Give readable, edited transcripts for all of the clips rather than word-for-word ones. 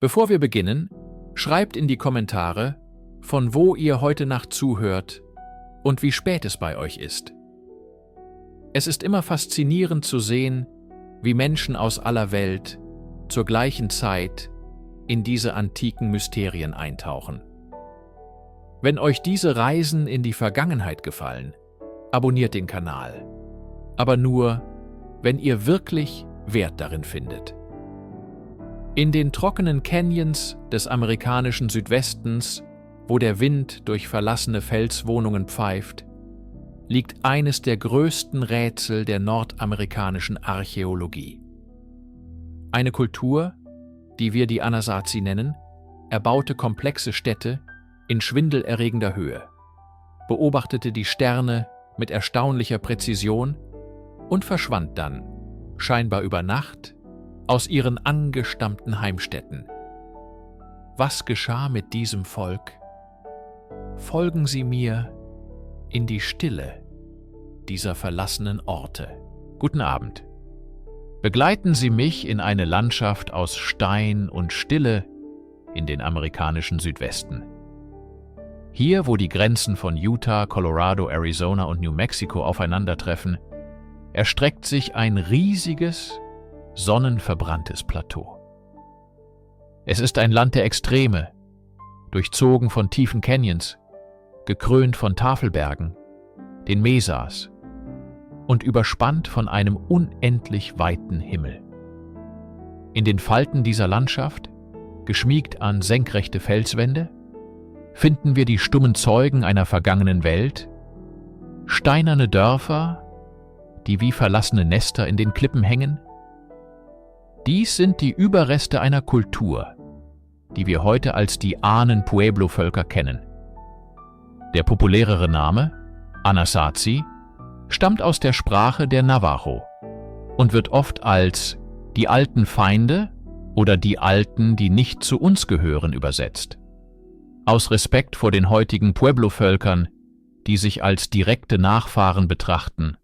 Bevor wir beginnen, schreibt in die Kommentare, von wo ihr heute Nacht zuhört und wie spät es bei euch ist. Es ist immer faszinierend zu sehen, wie Menschen aus aller Welt zur gleichen Zeit in diese antiken Mysterien eintauchen. Wenn euch diese Reisen in die Vergangenheit gefallen, abonniert den Kanal, aber nur, wenn ihr wirklich Wert darin findet. In den trockenen Canyons des amerikanischen Südwestens, wo der Wind durch verlassene Felswohnungen pfeift, liegt eines der größten Rätsel der nordamerikanischen Archäologie. Eine Kultur, die wir die Anasazi nennen, erbaute komplexe Städte in schwindelerregender Höhe, beobachtete die Sterne mit erstaunlicher Präzision und verschwand dann, scheinbar über Nacht, aus ihren angestammten Heimstätten. Was geschah mit diesem Volk? Folgen Sie mir in die Stille dieser verlassenen Orte. Guten Abend. Begleiten Sie mich in eine Landschaft aus Stein und Stille in den amerikanischen Südwesten. Hier, wo die Grenzen von Utah, Colorado, Arizona und New Mexico aufeinandertreffen, erstreckt sich ein riesiges, sonnenverbranntes Plateau. Es ist ein Land der Extreme, durchzogen von tiefen Canyons, gekrönt von Tafelbergen, den Mesas und überspannt von einem unendlich weiten Himmel. In den Falten dieser Landschaft, geschmiegt an senkrechte Felswände, finden wir die stummen Zeugen einer vergangenen Welt, steinerne Dörfer, die wie verlassene Nester in den Klippen hängen. Dies sind die Überreste einer Kultur, die wir heute als die Ahnen-Pueblo-Völker kennen. Der populärere Name, Anasazi, stammt aus der Sprache der Navajo und wird oft als die alten Feinde oder die Alten, die nicht zu uns gehören, übersetzt. Aus Respekt vor den heutigen Pueblo-Völkern, die sich als direkte Nachfahren betrachten,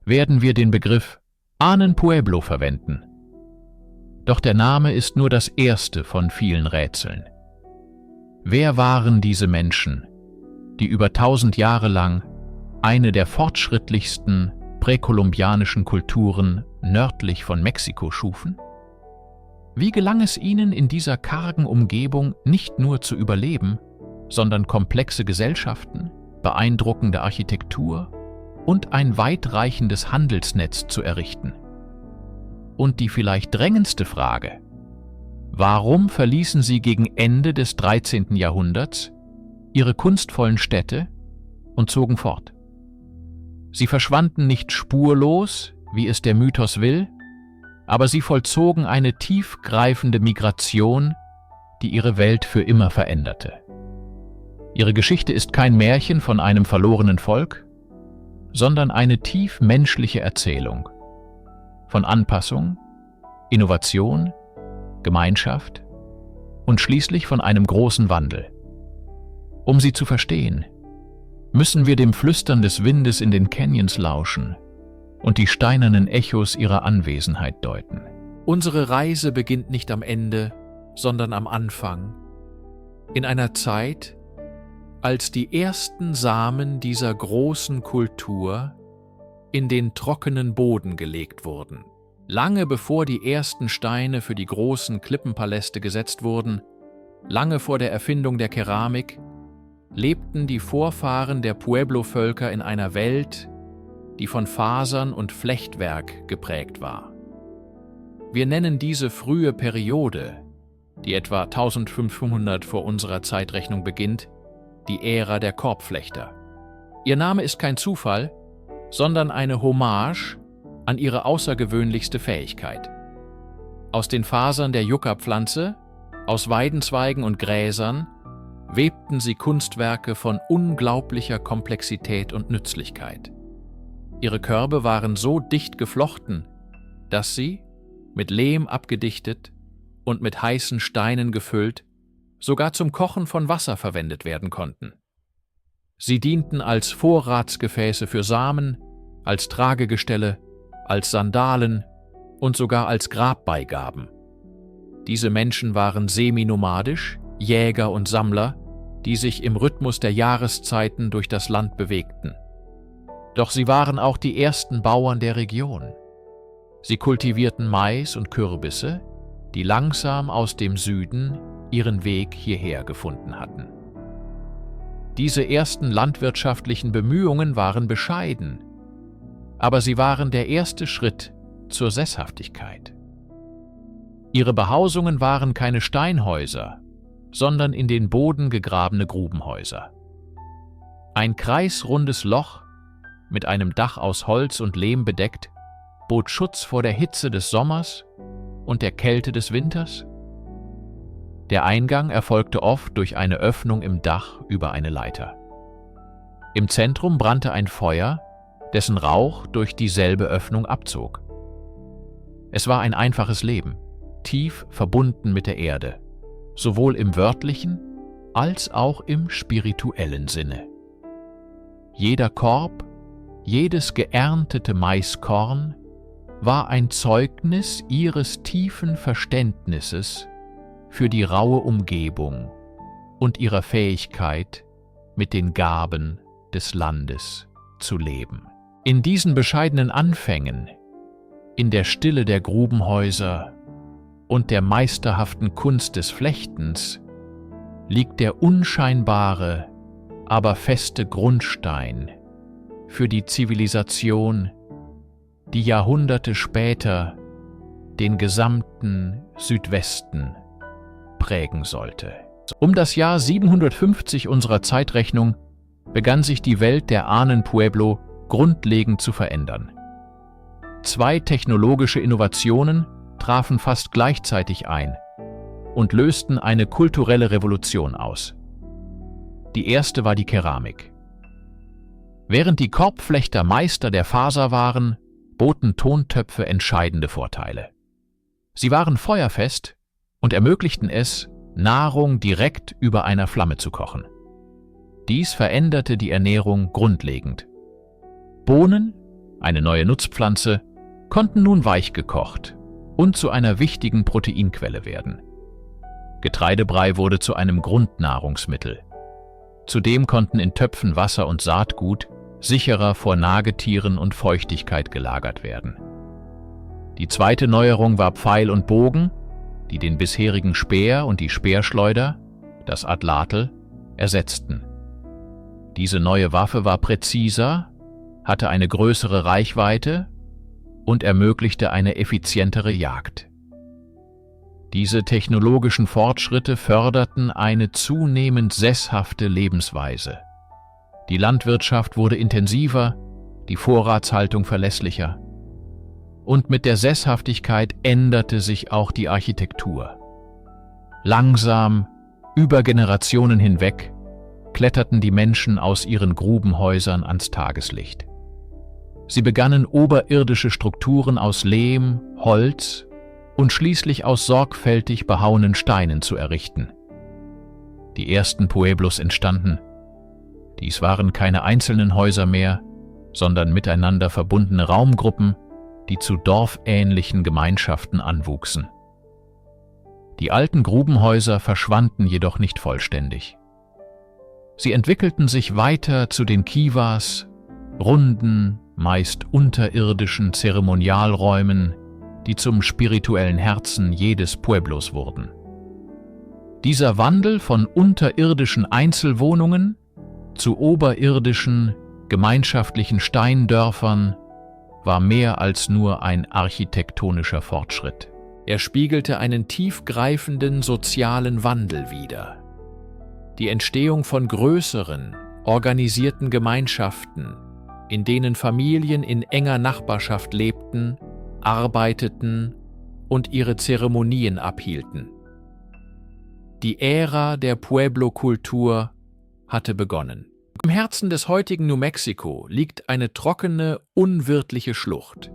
werden wir den Begriff Ahnen-Pueblo verwenden. Doch der Name ist nur das erste von vielen Rätseln. Wer waren diese Menschen, die über 1000 Jahre lang eine der fortschrittlichsten präkolumbianischen Kulturen nördlich von Mexiko schufen? Wie gelang es ihnen, in dieser kargen Umgebung nicht nur zu überleben, sondern komplexe Gesellschaften, beeindruckende Architektur und ein weitreichendes Handelsnetz zu errichten? Und die vielleicht drängendste Frage: Warum verließen sie gegen Ende des 13. Jahrhunderts ihre kunstvollen Städte und zogen fort? Sie verschwanden nicht spurlos, wie es der Mythos will, aber sie vollzogen eine tiefgreifende Migration, die ihre Welt für immer veränderte. Ihre Geschichte ist kein Märchen von einem verlorenen Volk, sondern eine tief menschliche Erzählung von Anpassung, Innovation, Gemeinschaft und schließlich von einem großen Wandel. Um sie zu verstehen, müssen wir dem Flüstern des Windes in den Canyons lauschen und die steinernen Echos ihrer Anwesenheit deuten. Unsere Reise beginnt nicht am Ende, sondern am Anfang, in einer Zeit, als die ersten Samen dieser großen Kultur in den trockenen Boden gelegt wurden. Lange bevor die ersten Steine für die großen Klippenpaläste gesetzt wurden, lange vor der Erfindung der Keramik, lebten die Vorfahren der Pueblo-Völker in einer Welt, die von Fasern und Flechtwerk geprägt war. Wir nennen diese frühe Periode, die etwa 1500 vor unserer Zeitrechnung beginnt, die Ära der Korbflechter. Ihr Name ist kein Zufall, sondern eine Hommage an ihre außergewöhnlichste Fähigkeit. Aus den Fasern der Yucca-Pflanze, aus Weidenzweigen und Gräsern, webten sie Kunstwerke von unglaublicher Komplexität und Nützlichkeit. Ihre Körbe waren so dicht geflochten, dass sie, mit Lehm abgedichtet und mit heißen Steinen gefüllt, sogar zum Kochen von Wasser verwendet werden konnten. Sie dienten als Vorratsgefäße für Samen, als Tragegestelle, als Sandalen und sogar als Grabbeigaben. Diese Menschen waren seminomadisch, Jäger und Sammler, die sich im Rhythmus der Jahreszeiten durch das Land bewegten. Doch sie waren auch die ersten Bauern der Region. Sie kultivierten Mais und Kürbisse, die langsam aus dem Süden ihren Weg hierher gefunden hatten. Diese ersten landwirtschaftlichen Bemühungen waren bescheiden, aber sie waren der erste Schritt zur Sesshaftigkeit. Ihre Behausungen waren keine Steinhäuser, sondern in den Boden gegrabene Grubenhäuser. Ein kreisrundes Loch mit einem Dach aus Holz und Lehm bedeckt, bot Schutz vor der Hitze des Sommers und der Kälte des Winters. Der Eingang erfolgte oft durch eine Öffnung im Dach über eine Leiter. Im Zentrum brannte ein Feuer, dessen Rauch durch dieselbe Öffnung abzog. Es war ein einfaches Leben, tief verbunden mit der Erde, sowohl im wörtlichen als auch im spirituellen Sinne. Jeder Korb, jedes geerntete Maiskorn war ein Zeugnis ihres tiefen Verständnisses für die raue Umgebung und ihrer Fähigkeit, mit den Gaben des Landes zu leben. In diesen bescheidenen Anfängen, in der Stille der Grubenhäuser und der meisterhaften Kunst des Flechtens, liegt der unscheinbare, aber feste Grundstein für die Zivilisation, die Jahrhunderte später den gesamten Südwesten prägen sollte. Um das Jahr 750 unserer Zeitrechnung begann sich die Welt der Ahnen-Pueblo grundlegend zu verändern. Zwei technologische Innovationen trafen fast gleichzeitig ein und lösten eine kulturelle Revolution aus. Die erste war die Keramik. Während die Korbflechter Meister der Faser waren, boten Tontöpfe entscheidende Vorteile. Sie waren feuerfest und ermöglichten es, Nahrung direkt über einer Flamme zu kochen. Dies veränderte die Ernährung grundlegend. Bohnen, eine neue Nutzpflanze, konnten nun weich gekocht und zu einer wichtigen Proteinquelle werden. Getreidebrei wurde zu einem Grundnahrungsmittel. Zudem konnten in Töpfen Wasser und Saatgut sicherer vor Nagetieren und Feuchtigkeit gelagert werden. Die zweite Neuerung war Pfeil und Bogen, die den bisherigen Speer und die Speerschleuder, das Atlatl, ersetzten. Diese neue Waffe war präziser, hatte eine größere Reichweite und ermöglichte eine effizientere Jagd. Diese technologischen Fortschritte förderten eine zunehmend sesshafte Lebensweise. Die Landwirtschaft wurde intensiver, die Vorratshaltung verlässlicher. Und mit der Sesshaftigkeit änderte sich auch die Architektur. Langsam, über Generationen hinweg, kletterten die Menschen aus ihren Grubenhäusern ans Tageslicht. Sie begannen oberirdische Strukturen aus Lehm, Holz und schließlich aus sorgfältig behauenen Steinen zu errichten. Die ersten Pueblos entstanden. Dies waren keine einzelnen Häuser mehr, sondern miteinander verbundene Raumgruppen, die zu dorfähnlichen Gemeinschaften anwuchsen. Die alten Grubenhäuser verschwanden jedoch nicht vollständig. Sie entwickelten sich weiter zu den Kivas, runden, meist unterirdischen Zeremonialräumen, die zum spirituellen Herzen jedes Pueblos wurden. Dieser Wandel von unterirdischen Einzelwohnungen zu oberirdischen, gemeinschaftlichen Steindörfern war mehr als nur ein architektonischer Fortschritt. Er spiegelte einen tiefgreifenden sozialen Wandel wider. Die Entstehung von größeren, organisierten Gemeinschaften, in denen Familien in enger Nachbarschaft lebten, arbeiteten und ihre Zeremonien abhielten. Die Ära der Pueblo-Kultur hatte begonnen. Im Herzen des heutigen New Mexico liegt eine trockene, unwirtliche Schlucht,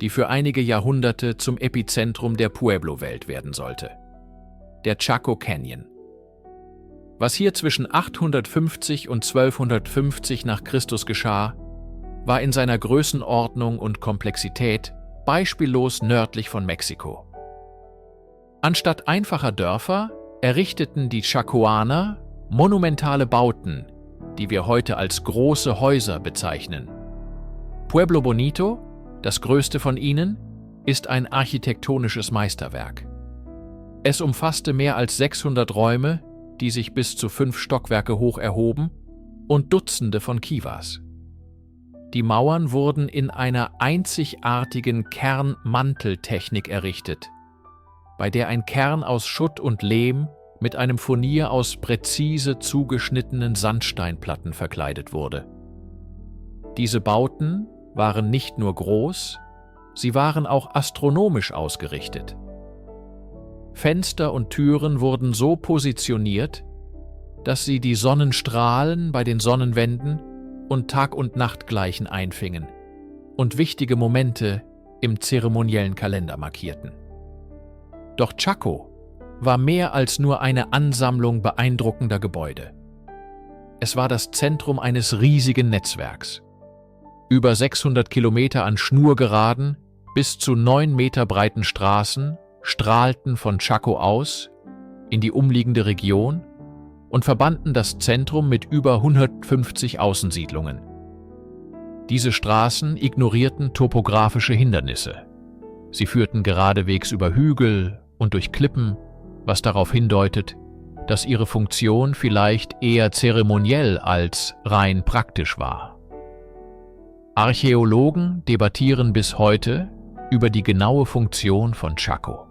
die für einige Jahrhunderte zum Epizentrum der Pueblo-Welt werden sollte: der Chaco Canyon. Was hier zwischen 850 und 1250 nach Christus geschah, war in seiner Größenordnung und Komplexität beispiellos nördlich von Mexiko. Anstatt einfacher Dörfer errichteten die Chacoaner monumentale Bauten, die wir heute als große Häuser bezeichnen. Pueblo Bonito, das größte von ihnen, ist ein architektonisches Meisterwerk. Es umfasste mehr als 600 Räume, die sich bis zu 5 Stockwerke hoch erhoben, und Dutzende von Kivas. Die Mauern wurden in einer einzigartigen Kernmanteltechnik errichtet, bei der ein Kern aus Schutt und Lehm mit einem Furnier aus präzise zugeschnittenen Sandsteinplatten verkleidet wurde. Diese Bauten waren nicht nur groß, sie waren auch astronomisch ausgerichtet. Fenster und Türen wurden so positioniert, dass sie die Sonnenstrahlen bei den Sonnenwenden und Tag- und Nachtgleichen einfingen und wichtige Momente im zeremoniellen Kalender markierten. Doch Chaco war mehr als nur eine Ansammlung beeindruckender Gebäude. Es war das Zentrum eines riesigen Netzwerks. Über 600 Kilometer an schnurgeraden, bis zu 9 Meter breiten Straßen strahlten von Chaco aus in die umliegende Region und verbanden das Zentrum mit über 150 Außensiedlungen. Diese Straßen ignorierten topografische Hindernisse. Sie führten geradewegs über Hügel und durch Klippen, was darauf hindeutet, dass ihre Funktion vielleicht eher zeremoniell als rein praktisch war. Archäologen debattieren bis heute über die genaue Funktion von Chaco.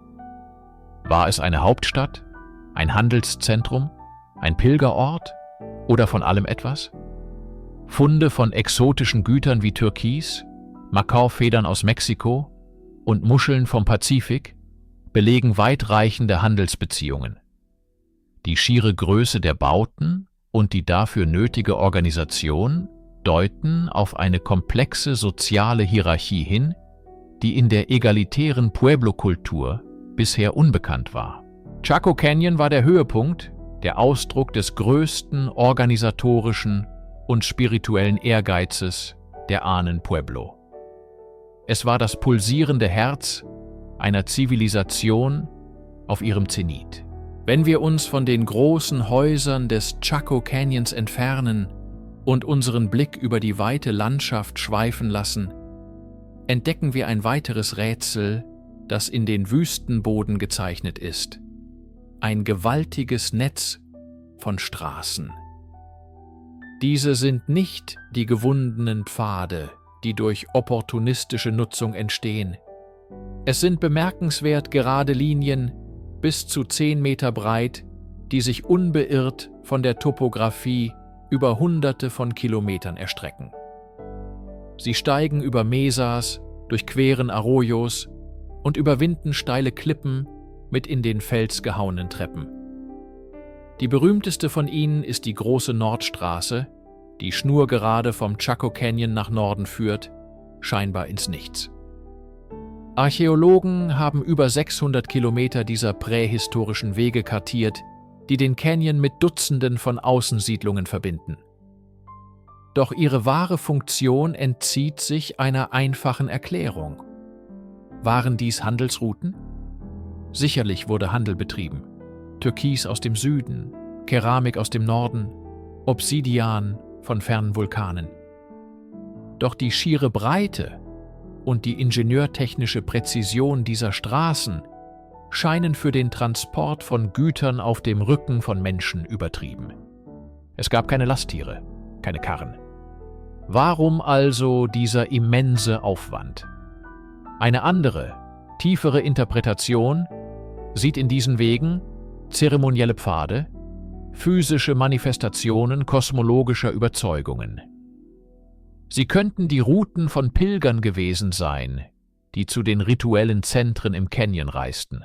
War es eine Hauptstadt, ein Handelszentrum, ein Pilgerort oder von allem etwas? Funde von exotischen Gütern wie Türkis, Makaufedern aus Mexiko und Muscheln vom Pazifik belegen weitreichende Handelsbeziehungen. Die schiere Größe der Bauten und die dafür nötige Organisation deuten auf eine komplexe soziale Hierarchie hin, die in der egalitären Pueblo-Kultur bisher unbekannt war. Chaco Canyon war der Höhepunkt, der Ausdruck des größten organisatorischen und spirituellen Ehrgeizes der Ahnen Pueblo. Es war das pulsierende Herz einer Zivilisation auf ihrem Zenit. Wenn wir uns von den großen Häusern des Chaco Canyons entfernen und unseren Blick über die weite Landschaft schweifen lassen, entdecken wir ein weiteres Rätsel, das in den Wüstenboden gezeichnet ist. Ein gewaltiges Netz von Straßen. Diese sind nicht die gewundenen Pfade, die durch opportunistische Nutzung entstehen. Es sind bemerkenswert gerade Linien, bis zu 10 Meter breit, die sich unbeirrt von der Topographie über Hunderte von Kilometern erstrecken. Sie steigen über Mesas, durchqueren Arroyos und überwinden steile Klippen mit in den Fels gehauenen Treppen. Die berühmteste von ihnen ist die große Nordstraße, die schnurgerade vom Chaco Canyon nach Norden führt, scheinbar ins Nichts. Archäologen haben über 600 Kilometer dieser prähistorischen Wege kartiert, die den Canyon mit Dutzenden von Außensiedlungen verbinden. Doch ihre wahre Funktion entzieht sich einer einfachen Erklärung. Waren dies Handelsrouten? Sicherlich wurde Handel betrieben. Türkis aus dem Süden, Keramik aus dem Norden, Obsidian von fernen Vulkanen. Doch die schiere Breite und die ingenieurtechnische Präzision dieser Straßen scheinen für den Transport von Gütern auf dem Rücken von Menschen übertrieben. Es gab keine Lasttiere, keine Karren. Warum also dieser immense Aufwand? Eine andere, tiefere Interpretation sieht in diesen Wegen zeremonielle Pfade, physische Manifestationen kosmologischer Überzeugungen. Sie könnten die Routen von Pilgern gewesen sein, die zu den rituellen Zentren im Canyon reisten.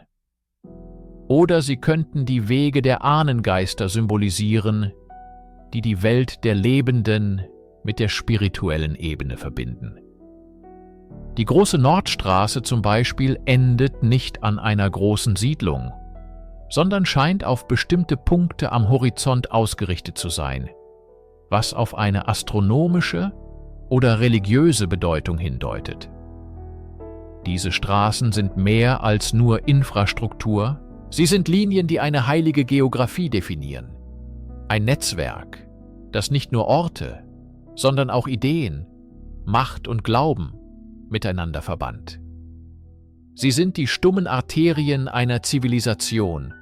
Oder sie könnten die Wege der Ahnengeister symbolisieren, die die Welt der Lebenden mit der spirituellen Ebene verbinden. Die große Nordstraße zum Beispiel endet nicht an einer großen Siedlung, sondern scheint auf bestimmte Punkte am Horizont ausgerichtet zu sein, was auf eine astronomische oder religiöse Bedeutung hindeutet. Diese Straßen sind mehr als nur Infrastruktur, Sie sind Linien, die eine heilige Geografie definieren. Ein Netzwerk, das nicht nur Orte, sondern auch Ideen, Macht und Glauben miteinander verband. Sie sind die stummen Arterien einer Zivilisation,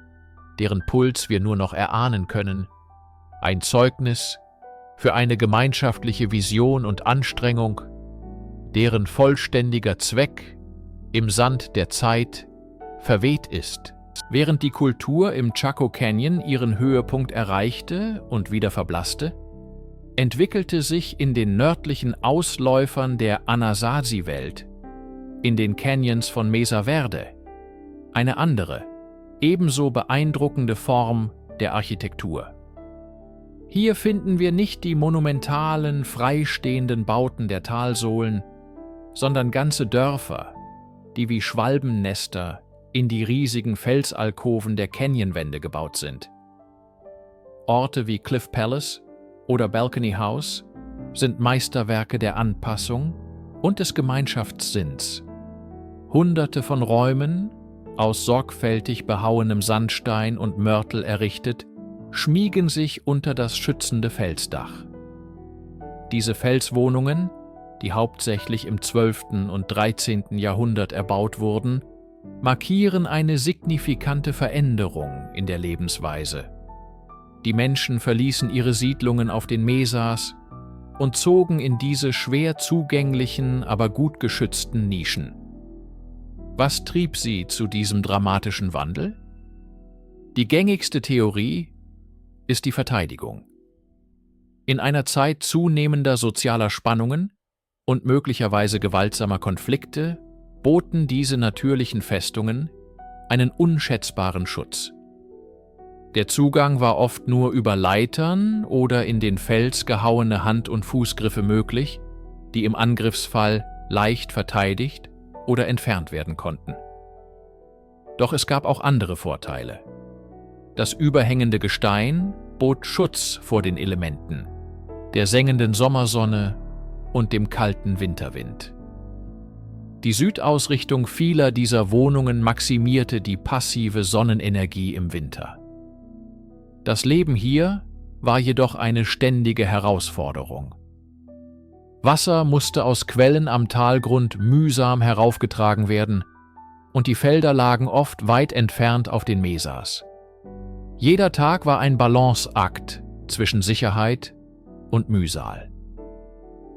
deren Puls wir nur noch erahnen können, ein Zeugnis für eine gemeinschaftliche Vision und Anstrengung, deren vollständiger Zweck im Sand der Zeit verweht ist. Während die Kultur im Chaco Canyon ihren Höhepunkt erreichte und wieder verblasste, entwickelte sich in den nördlichen Ausläufern der Anasazi-Welt, in den Canyons von Mesa Verde, eine andere, ebenso beeindruckende Form der Architektur. Hier finden wir nicht die monumentalen, freistehenden Bauten der Talsohlen, sondern ganze Dörfer, die wie Schwalbennester in die riesigen Felsalkoven der Canyonwände gebaut sind. Orte wie Cliff Palace oder Balcony House sind Meisterwerke der Anpassung und des Gemeinschaftssinns. Hunderte von Räumen, aus sorgfältig behauenem Sandstein und Mörtel errichtet, schmiegen sich unter das schützende Felsdach. Diese Felswohnungen, die hauptsächlich im 12. und 13. Jahrhundert erbaut wurden, markieren eine signifikante Veränderung in der Lebensweise. Die Menschen verließen ihre Siedlungen auf den Mesas und zogen in diese schwer zugänglichen, aber gut geschützten Nischen. Was trieb sie zu diesem dramatischen Wandel? Die gängigste Theorie ist die Verteidigung. In einer Zeit zunehmender sozialer Spannungen und möglicherweise gewaltsamer Konflikte boten diese natürlichen Festungen einen unschätzbaren Schutz. Der Zugang war oft nur über Leitern oder in den Fels gehauene Hand- und Fußgriffe möglich, die im Angriffsfall leicht verteidigt oder entfernt werden konnten. Doch es gab auch andere Vorteile. Das überhängende Gestein bot Schutz vor den Elementen, der sengenden Sommersonne und dem kalten Winterwind. Die Südausrichtung vieler dieser Wohnungen maximierte die passive Sonnenenergie im Winter. Das Leben hier war jedoch eine ständige Herausforderung. Wasser musste aus Quellen am Talgrund mühsam heraufgetragen werden und die Felder lagen oft weit entfernt auf den Mesas. Jeder Tag war ein Balanceakt zwischen Sicherheit und Mühsal.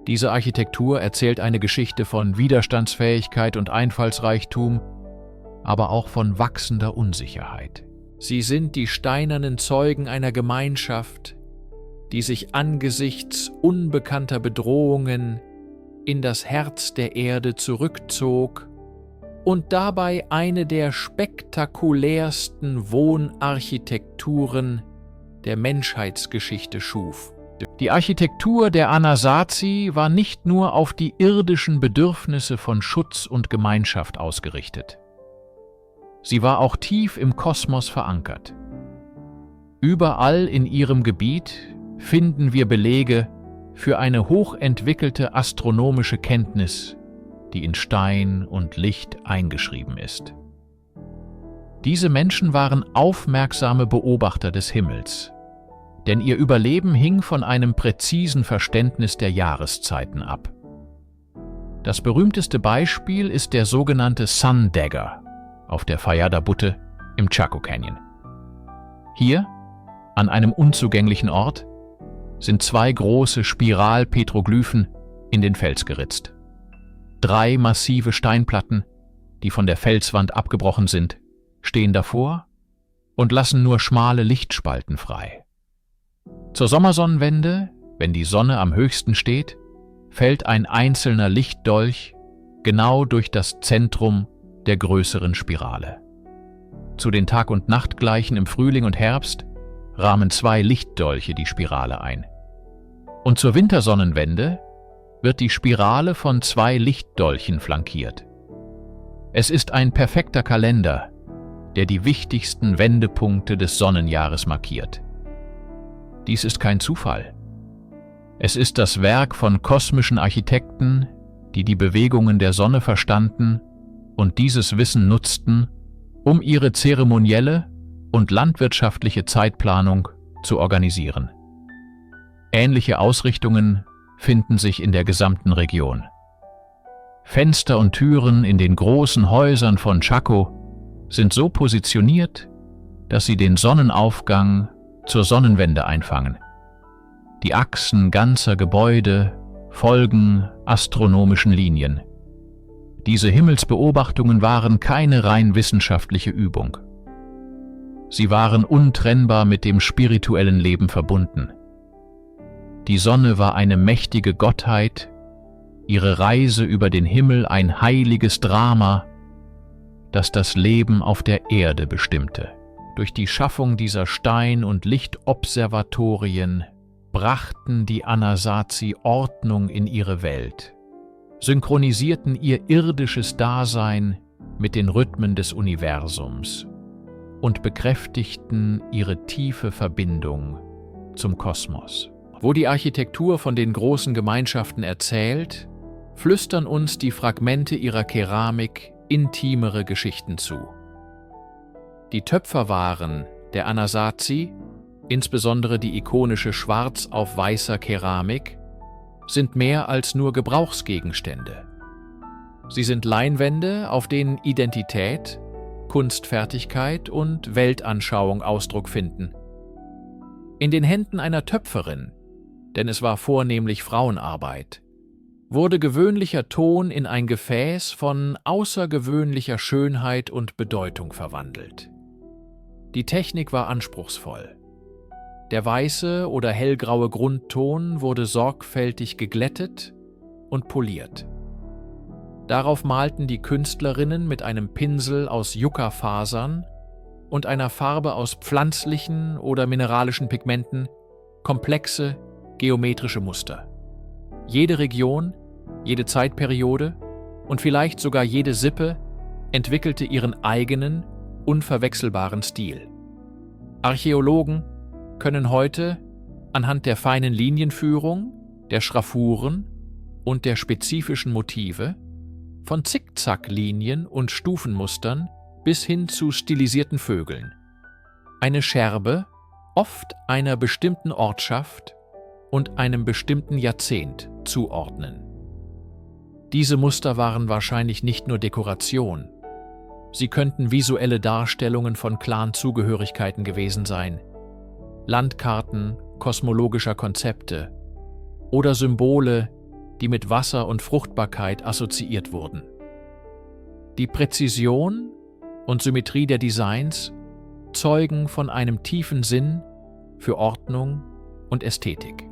Diese Architektur erzählt eine Geschichte von Widerstandsfähigkeit und Einfallsreichtum, aber auch von wachsender Unsicherheit. Sie sind die steinernen Zeugen einer Gemeinschaft, die sich angesichts unbekannter Bedrohungen in das Herz der Erde zurückzog und dabei eine der spektakulärsten Wohnarchitekturen der Menschheitsgeschichte schuf. Die Architektur der Anasazi war nicht nur auf die irdischen Bedürfnisse von Schutz und Gemeinschaft ausgerichtet. Sie war auch tief im Kosmos verankert. Überall in ihrem Gebiet finden wir Belege für eine hochentwickelte astronomische Kenntnis, die in Stein und Licht eingeschrieben ist. Diese Menschen waren aufmerksame Beobachter des Himmels, denn ihr Überleben hing von einem präzisen Verständnis der Jahreszeiten ab. Das berühmteste Beispiel ist der sogenannte Sun Dagger auf der Fallada Butte im Chaco Canyon. Hier, an einem unzugänglichen Ort, sind zwei große Spiralpetroglyphen in den Fels geritzt. 3 massive Steinplatten, die von der Felswand abgebrochen sind, stehen davor und lassen nur schmale Lichtspalten frei. Zur Sommersonnenwende, wenn die Sonne am höchsten steht, fällt ein einzelner Lichtdolch genau durch das Zentrum der größeren Spirale. Zu den Tag- und Nachtgleichen im Frühling und Herbst rahmen 2 Lichtdolche die Spirale ein. Und zur Wintersonnenwende wird die Spirale von 2 Lichtdolchen flankiert. Es ist ein perfekter Kalender, der die wichtigsten Wendepunkte des Sonnenjahres markiert. Dies ist kein Zufall. Es ist das Werk von kosmischen Architekten, die die Bewegungen der Sonne verstanden und dieses Wissen nutzten, um ihre zeremonielle und landwirtschaftliche Zeitplanung zu organisieren. Ähnliche Ausrichtungen finden sich in der gesamten Region. Fenster und Türen in den großen Häusern von Chaco sind so positioniert, dass sie den Sonnenaufgang zur Sonnenwende einfangen. Die Achsen ganzer Gebäude folgen astronomischen Linien. Diese Himmelsbeobachtungen waren keine rein wissenschaftliche Übung. Sie waren untrennbar mit dem spirituellen Leben verbunden. Die Sonne war eine mächtige Gottheit, ihre Reise über den Himmel ein heiliges Drama, das das Leben auf der Erde bestimmte. Durch die Schaffung dieser Stein- und Lichtobservatorien brachten die Anasazi Ordnung in ihre Welt, synchronisierten ihr irdisches Dasein mit den Rhythmen des Universums und bekräftigten ihre tiefe Verbindung zum Kosmos. Wo die Architektur von den großen Gemeinschaften erzählt, flüstern uns die Fragmente ihrer Keramik intimere Geschichten zu. Die Töpferwaren der Anasazi, insbesondere die ikonische schwarz auf weißer Keramik, sind mehr als nur Gebrauchsgegenstände. Sie sind Leinwände, auf denen Identität, Kunstfertigkeit und Weltanschauung Ausdruck finden. In den Händen einer Töpferin, denn es war vornehmlich Frauenarbeit, wurde gewöhnlicher Ton in ein Gefäß von außergewöhnlicher Schönheit und Bedeutung verwandelt. Die Technik war anspruchsvoll. Der weiße oder hellgraue Grundton wurde sorgfältig geglättet und poliert. Darauf malten die Künstlerinnen mit einem Pinsel aus Yucca-Fasern und einer Farbe aus pflanzlichen oder mineralischen Pigmenten komplexe geometrische Muster. Jede Region, jede Zeitperiode und vielleicht sogar jede Sippe entwickelte ihren eigenen, unverwechselbaren Stil. Archäologen können heute anhand der feinen Linienführung, der Schraffuren und der spezifischen Motive, von Zickzacklinien und Stufenmustern bis hin zu stilisierten Vögeln, eine Scherbe, oft einer bestimmten Ortschaft und einem bestimmten Jahrzehnt zuordnen. Diese Muster waren wahrscheinlich nicht nur Dekoration. Sie könnten visuelle Darstellungen von Clan-Zugehörigkeiten gewesen sein, Landkarten kosmologischer Konzepte oder Symbole, die mit Wasser und Fruchtbarkeit assoziiert wurden. Die Präzision und Symmetrie der Designs zeugen von einem tiefen Sinn für Ordnung und Ästhetik.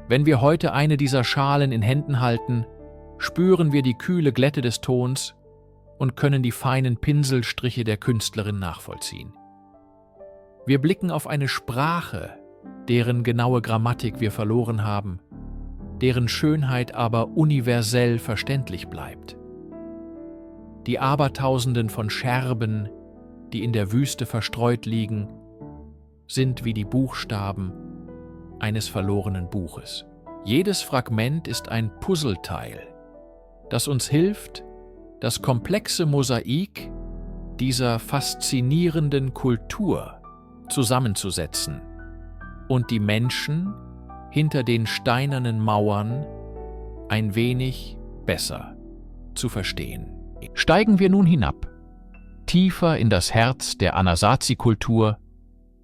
Wenn wir heute eine dieser Schalen in Händen halten, spüren wir die kühle Glätte des Tons und können die feinen Pinselstriche der Künstlerin nachvollziehen. Wir blicken auf eine Sprache, deren genaue Grammatik wir verloren haben, deren Schönheit aber universell verständlich bleibt. Die Abertausenden von Scherben, die in der Wüste verstreut liegen, sind wie die Buchstaben eines verlorenen Buches. Jedes Fragment ist ein Puzzleteil, das uns hilft, das komplexe Mosaik dieser faszinierenden Kultur zusammenzusetzen und die Menschen hinter den steinernen Mauern ein wenig besser zu verstehen. Steigen wir nun hinab, tiefer in das Herz der Anasazi-Kultur,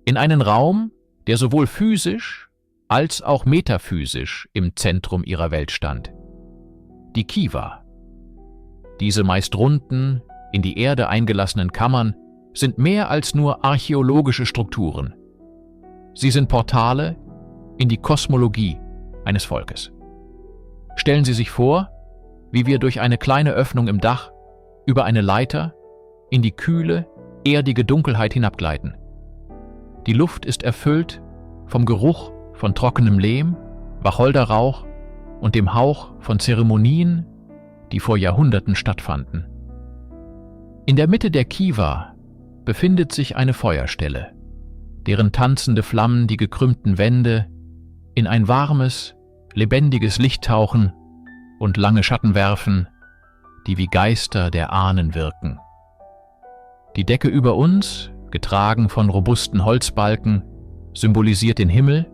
in einen Raum, der sowohl physisch als auch metaphysisch im Zentrum ihrer Welt stand. Die Kiva. Diese meist runden, in die Erde eingelassenen Kammern sind mehr als nur archäologische Strukturen. Sie sind Portale in die Kosmologie eines Volkes. Stellen Sie sich vor, wie wir durch eine kleine Öffnung im Dach über eine Leiter in die kühle, erdige Dunkelheit hinabgleiten. Die Luft ist erfüllt vom Geruch von trockenem Lehm, Wacholderrauch und dem Hauch von Zeremonien, die vor Jahrhunderten stattfanden. In der Mitte der Kiva befindet sich eine Feuerstelle, deren tanzende Flammen die gekrümmten Wände in ein warmes, lebendiges Licht tauchen und lange Schatten werfen, die wie Geister der Ahnen wirken. Die Decke über uns, getragen von robusten Holzbalken, symbolisiert den Himmel,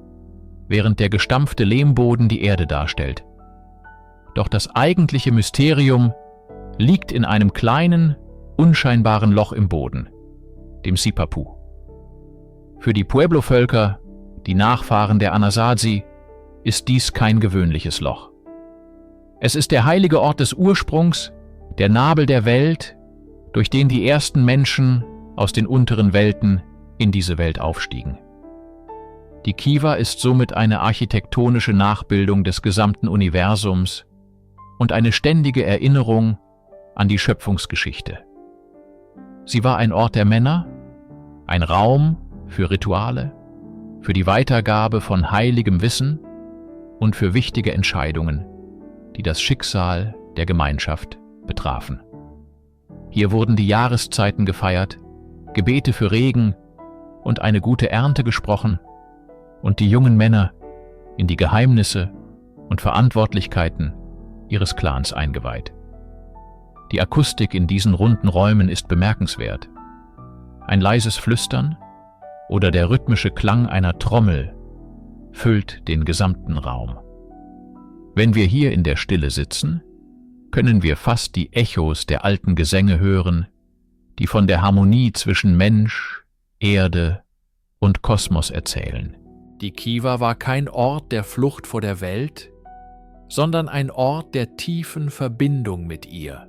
während der gestampfte Lehmboden die Erde darstellt. Doch das eigentliche Mysterium liegt in einem kleinen, unscheinbaren Loch im Boden, dem Sipapu. Für die Pueblo-Völker, die Nachfahren der Anasazi, ist dies kein gewöhnliches Loch. Es ist der heilige Ort des Ursprungs, der Nabel der Welt, durch den die ersten Menschen aus den unteren Welten in diese Welt aufstiegen. Die Kiva ist somit eine architektonische Nachbildung des gesamten Universums und eine ständige Erinnerung an die Schöpfungsgeschichte. Sie war ein Ort der Männer, ein Raum für Rituale, für die Weitergabe von heiligem Wissen und für wichtige Entscheidungen, die das Schicksal der Gemeinschaft betrafen. Hier wurden die Jahreszeiten gefeiert, Gebete für Regen und eine gute Ernte gesprochen und die jungen Männer in die Geheimnisse und Verantwortlichkeiten ihres Clans eingeweiht. Die Akustik in diesen runden Räumen ist bemerkenswert. Ein leises Flüstern oder der rhythmische Klang einer Trommel füllt den gesamten Raum. Wenn wir hier in der Stille sitzen, können wir fast die Echos der alten Gesänge hören, die von der Harmonie zwischen Mensch, Erde und Kosmos erzählen. Die Kiva war kein Ort der Flucht vor der Welt, sondern ein Ort der tiefen Verbindung mit ihr,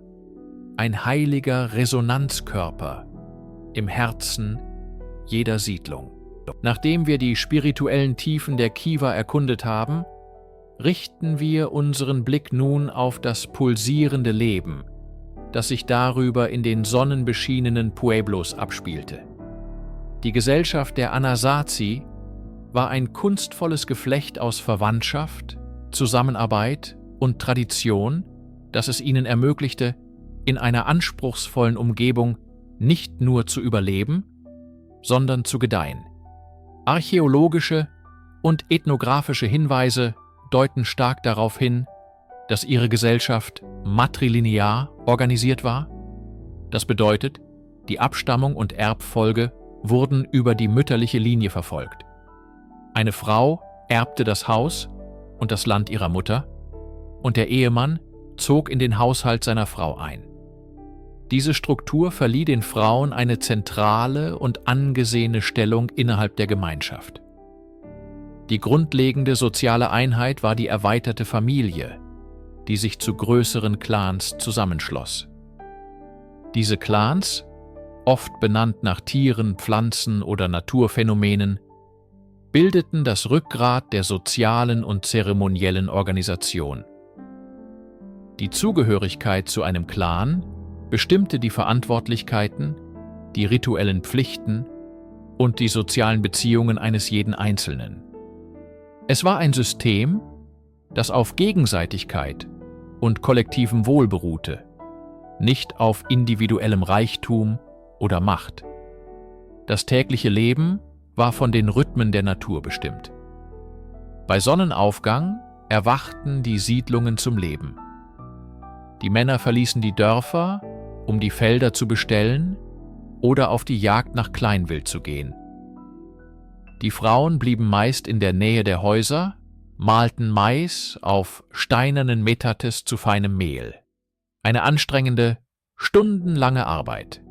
ein heiliger Resonanzkörper im Herzen jeder Siedlung. Nachdem wir die spirituellen Tiefen der Kiva erkundet haben, richten wir unseren Blick nun auf das pulsierende Leben, das sich darüber in den sonnenbeschienenen Pueblos abspielte. Die Gesellschaft der Anasazi war ein kunstvolles Geflecht aus Verwandtschaft, Zusammenarbeit und Tradition, das es ihnen ermöglichte, in einer anspruchsvollen Umgebung nicht nur zu überleben, sondern zu gedeihen. Archäologische und ethnografische Hinweise deuten stark darauf hin, dass ihre Gesellschaft matrilinear organisiert war. Das bedeutet, die Abstammung und Erbfolge wurden über die mütterliche Linie verfolgt. Eine Frau erbte das Haus und das Land ihrer Mutter, und der Ehemann zog in den Haushalt seiner Frau ein. Diese Struktur verlieh den Frauen eine zentrale und angesehene Stellung innerhalb der Gemeinschaft. Die grundlegende soziale Einheit war die erweiterte Familie, die sich zu größeren Clans zusammenschloss. Diese Clans, oft benannt nach Tieren, Pflanzen oder Naturphänomenen, bildeten das Rückgrat der sozialen und zeremoniellen Organisation. Die Zugehörigkeit zu einem Clan bestimmte die Verantwortlichkeiten, die rituellen Pflichten und die sozialen Beziehungen eines jeden Einzelnen. Es war ein System, das auf Gegenseitigkeit und kollektivem Wohl beruhte, nicht auf individuellem Reichtum oder Macht. Das tägliche Leben war von den Rhythmen der Natur bestimmt. Bei Sonnenaufgang erwachten die Siedlungen zum Leben. Die Männer verließen die Dörfer, um die Felder zu bestellen oder auf die Jagd nach Kleinwild zu gehen. Die Frauen blieben meist in der Nähe der Häuser, mahlten Mais auf steinernen Metates zu feinem Mehl. Eine anstrengende, stundenlange Arbeit.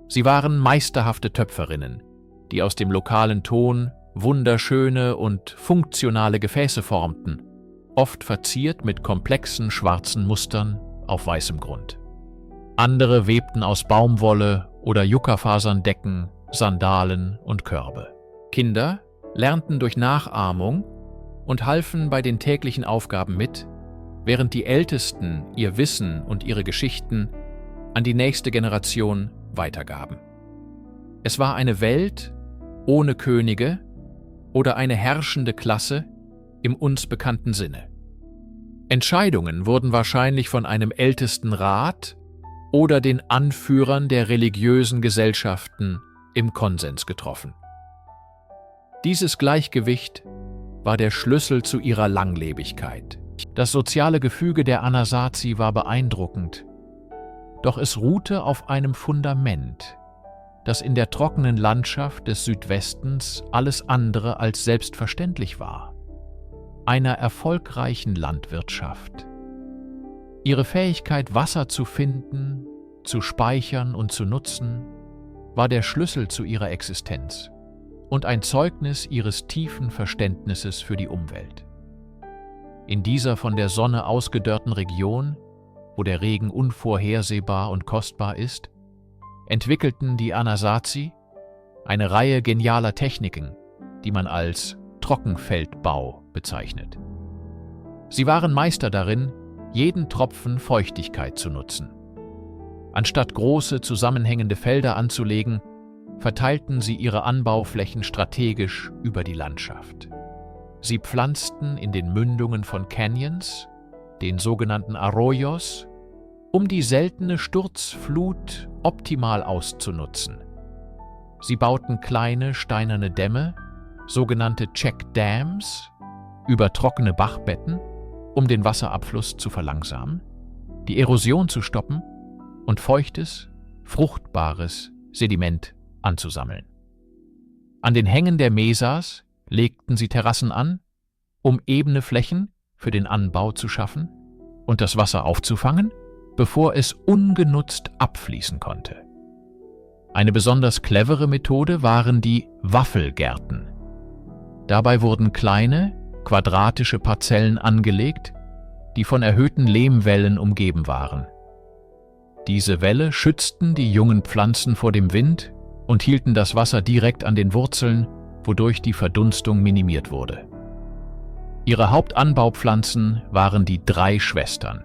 Sie waren meisterhafte Töpferinnen, die aus dem lokalen Ton wunderschöne und funktionale Gefäße formten, oft verziert mit komplexen schwarzen Mustern auf weißem Grund. Andere webten aus Baumwolle oder Yuccafasern Decken, Sandalen und Körbe. Kinder lernten durch Nachahmung und halfen bei den täglichen Aufgaben mit, während die Ältesten ihr Wissen und ihre Geschichten an die nächste Generation weitergaben. Es war eine Welt ohne Könige oder eine herrschende Klasse im uns bekannten Sinne. Entscheidungen wurden wahrscheinlich von einem Ältestenrat oder den Anführern der religiösen Gesellschaften im Konsens getroffen. Dieses Gleichgewicht war der Schlüssel zu ihrer Langlebigkeit. Das soziale Gefüge der Anasazi war beeindruckend, doch es ruhte auf einem Fundament, dass in der trockenen Landschaft des Südwestens alles andere als selbstverständlich war: einer erfolgreichen Landwirtschaft. Ihre Fähigkeit, Wasser zu finden, zu speichern und zu nutzen, war der Schlüssel zu ihrer Existenz und ein Zeugnis ihres tiefen Verständnisses für die Umwelt. In dieser von der Sonne ausgedörrten Region, wo der Regen unvorhersehbar und kostbar ist, entwickelten die Anasazi eine Reihe genialer Techniken, die man als Trockenfeldbau bezeichnet. Sie waren Meister darin, jeden Tropfen Feuchtigkeit zu nutzen. Anstatt große, zusammenhängende Felder anzulegen, verteilten sie ihre Anbauflächen strategisch über die Landschaft. Sie pflanzten in den Mündungen von Canyons, den sogenannten Arroyos, um die seltene Sturzflut optimal auszunutzen. Sie bauten kleine steinerne Dämme, sogenannte Check Dams, über trockene Bachbetten, um den Wasserabfluss zu verlangsamen, die Erosion zu stoppen und feuchtes, fruchtbares Sediment anzusammeln. An den Hängen der Mesas legten sie Terrassen an, um ebene Flächen für den Anbau zu schaffen und das Wasser aufzufangen, bevor es ungenutzt abfließen konnte. Eine besonders clevere Methode waren die Waffelgärten. Dabei wurden kleine, quadratische Parzellen angelegt, die von erhöhten Lehmwällen umgeben waren. Diese Wälle schützten die jungen Pflanzen vor dem Wind und hielten das Wasser direkt an den Wurzeln, wodurch die Verdunstung minimiert wurde. Ihre Hauptanbaupflanzen waren die 3 Schwestern: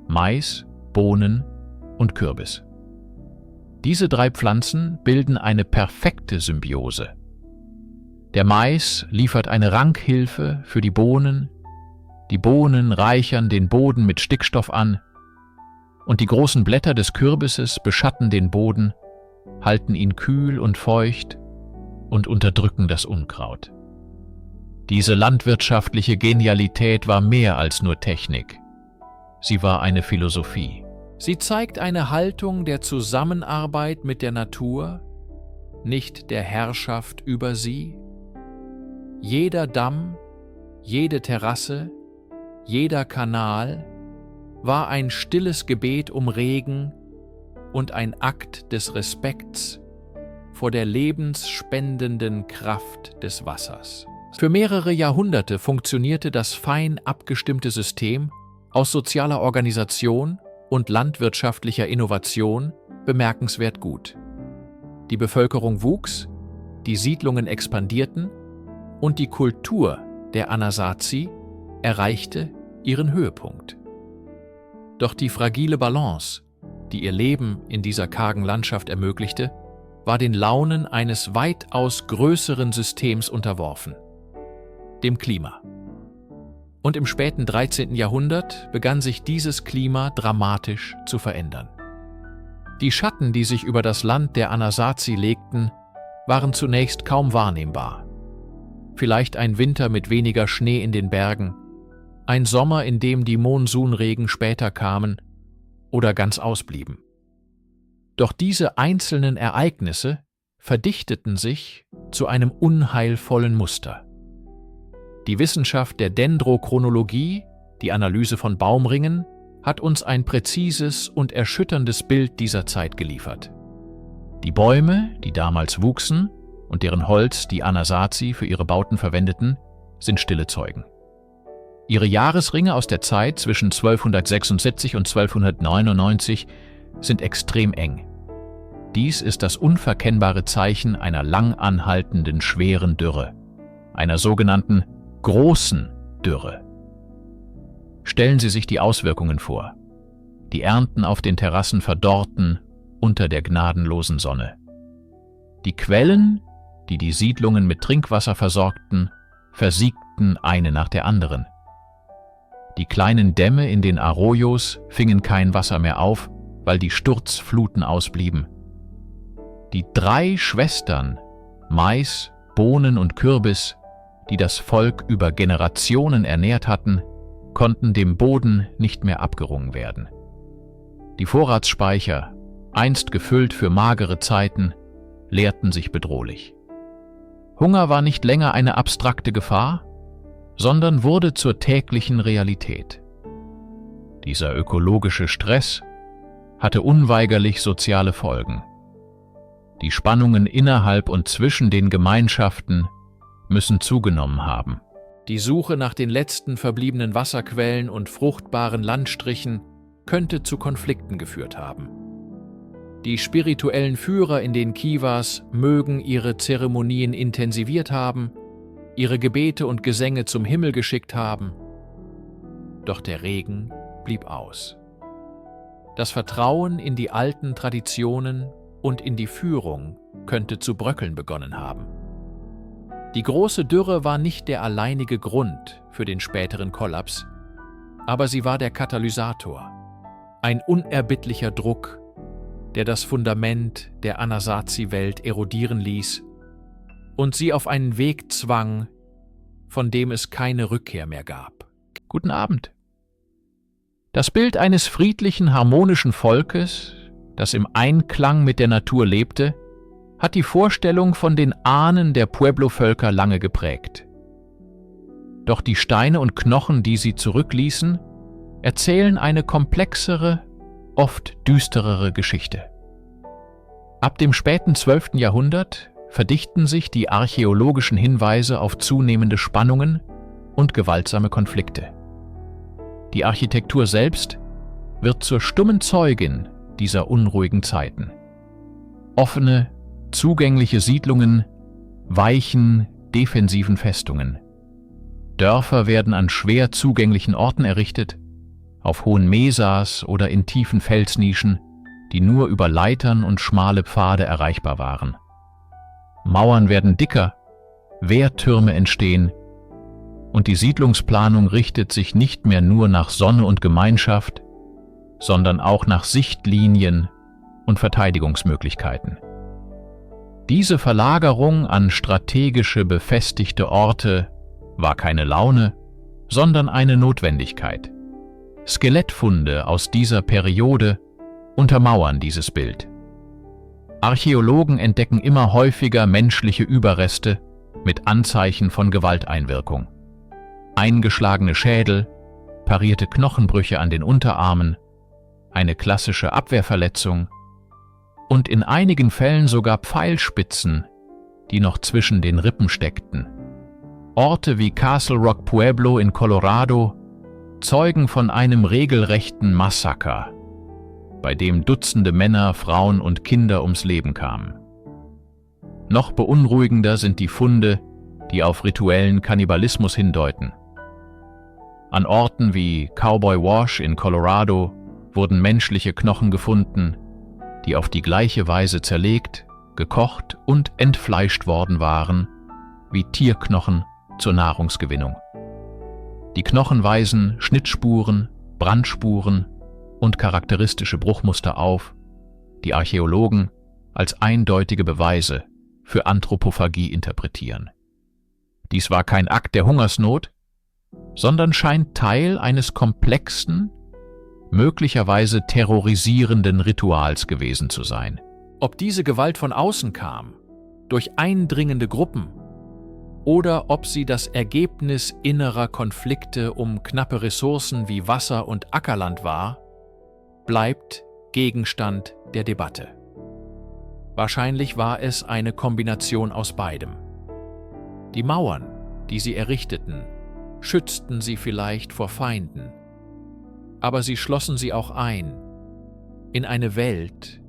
Mais, Bohnen und Kürbis. Diese 3 Pflanzen bilden eine perfekte Symbiose. Der Mais liefert eine Rankhilfe für die Bohnen reichern den Boden mit Stickstoff an und die großen Blätter des Kürbisses beschatten den Boden, halten ihn kühl und feucht und unterdrücken das Unkraut. Diese landwirtschaftliche Genialität war mehr als nur Technik. Sie war eine Philosophie. Sie zeigt eine Haltung der Zusammenarbeit mit der Natur, nicht der Herrschaft über sie. Jeder Damm, jede Terrasse, jeder Kanal war ein stilles Gebet um Regen und ein Akt des Respekts vor der lebensspendenden Kraft des Wassers. Für mehrere Jahrhunderte funktionierte das fein abgestimmte System aus sozialer Organisation und landwirtschaftlicher Innovation bemerkenswert gut. Die Bevölkerung wuchs, die Siedlungen expandierten und die Kultur der Anasazi erreichte ihren Höhepunkt. Doch die fragile Balance, die ihr Leben in dieser kargen Landschaft ermöglichte, war den Launen eines weitaus größeren Systems unterworfen: dem Klima. Und im späten 13. Jahrhundert begann sich dieses Klima dramatisch zu verändern. Die Schatten, die sich über das Land der Anasazi legten, waren zunächst kaum wahrnehmbar. Vielleicht ein Winter mit weniger Schnee in den Bergen, ein Sommer, in dem die Monsunregen später kamen oder ganz ausblieben. Doch diese einzelnen Ereignisse verdichteten sich zu einem unheilvollen Muster. Die Wissenschaft der Dendrochronologie, die Analyse von Baumringen, hat uns ein präzises und erschütterndes Bild dieser Zeit geliefert. Die Bäume, die damals wuchsen und deren Holz die Anasazi für ihre Bauten verwendeten, sind stille Zeugen. Ihre Jahresringe aus der Zeit zwischen 1276 und 1299 sind extrem eng. Dies ist das unverkennbare Zeichen einer lang anhaltenden schweren Dürre, einer sogenannten großen Dürre. Stellen Sie sich die Auswirkungen vor. Die Ernten auf den Terrassen verdorrten unter der gnadenlosen Sonne. Die Quellen, die die Siedlungen mit Trinkwasser versorgten, versiegten eine nach der anderen. Die kleinen Dämme in den Arroyos fingen kein Wasser mehr auf, weil die Sturzfluten ausblieben. Die 3 Schwestern, Mais, Bohnen und Kürbis, die das Volk über Generationen ernährt hatten, konnten dem Boden nicht mehr abgerungen werden. Die Vorratsspeicher, einst gefüllt für magere Zeiten, leerten sich bedrohlich. Hunger war nicht länger eine abstrakte Gefahr, sondern wurde zur täglichen Realität. Dieser ökologische Stress hatte unweigerlich soziale Folgen. Die Spannungen innerhalb und zwischen den Gemeinschaften müssen zugenommen haben. Die Suche nach den letzten verbliebenen Wasserquellen und fruchtbaren Landstrichen könnte zu Konflikten geführt haben. Die spirituellen Führer in den Kivas mögen ihre Zeremonien intensiviert haben, ihre Gebete und Gesänge zum Himmel geschickt haben. Doch der Regen blieb aus. Das Vertrauen in die alten Traditionen und in die Führung könnte zu bröckeln begonnen haben. Die große Dürre war nicht der alleinige Grund für den späteren Kollaps, aber sie war der Katalysator, ein unerbittlicher Druck, der das Fundament der Anasazi-Welt erodieren ließ und sie auf einen Weg zwang, von dem es keine Rückkehr mehr gab. Guten Abend. Das Bild eines friedlichen, harmonischen Volkes, das im Einklang mit der Natur lebte, hat die Vorstellung von den Ahnen der Pueblo-Völker lange geprägt. Doch die Steine und Knochen, die sie zurückließen, erzählen eine komplexere, oft düsterere Geschichte. Ab dem späten 12. Jahrhundert verdichten sich die archäologischen Hinweise auf zunehmende Spannungen und gewaltsame Konflikte. Die Architektur selbst wird zur stummen Zeugin dieser unruhigen Zeiten. Offene, zugängliche Siedlungen weichen defensiven Festungen. Dörfer werden an schwer zugänglichen Orten errichtet, auf hohen Mesas oder in tiefen Felsnischen, die nur über Leitern und schmale Pfade erreichbar waren. Mauern werden dicker, Wehrtürme entstehen und die Siedlungsplanung richtet sich nicht mehr nur nach Sonne und Gemeinschaft, sondern auch nach Sichtlinien und Verteidigungsmöglichkeiten. Diese Verlagerung an strategische befestigte Orte war keine Laune, sondern eine Notwendigkeit. Skelettfunde aus dieser Periode untermauern dieses Bild. Archäologen entdecken immer häufiger menschliche Überreste mit Anzeichen von Gewalteinwirkung. Eingeschlagene Schädel, parierte Knochenbrüche an den Unterarmen, eine klassische Abwehrverletzung und in einigen Fällen sogar Pfeilspitzen, die noch zwischen den Rippen steckten. Orte wie Castle Rock Pueblo in Colorado zeugen von einem regelrechten Massaker, bei dem Dutzende Männer, Frauen und Kinder ums Leben kamen. Noch beunruhigender sind die Funde, die auf rituellen Kannibalismus hindeuten. An Orten wie Cowboy Wash in Colorado wurden menschliche Knochen gefunden, die auf die gleiche Weise zerlegt, gekocht und entfleischt worden waren, wie Tierknochen zur Nahrungsgewinnung. Die Knochen weisen Schnittspuren, Brandspuren und charakteristische Bruchmuster auf, die Archäologen als eindeutige Beweise für Anthropophagie interpretieren. Dies war kein Akt der Hungersnot, sondern scheint Teil eines komplexen, möglicherweise terrorisierenden Rituals gewesen zu sein. Ob diese Gewalt von außen kam, durch eindringende Gruppen, oder ob sie das Ergebnis innerer Konflikte um knappe Ressourcen wie Wasser und Ackerland war, bleibt Gegenstand der Debatte. Wahrscheinlich war es eine Kombination aus beidem. Die Mauern, die sie errichteten, schützten sie vielleicht vor Feinden, aber sie schlossen sie auch ein in eine Welt,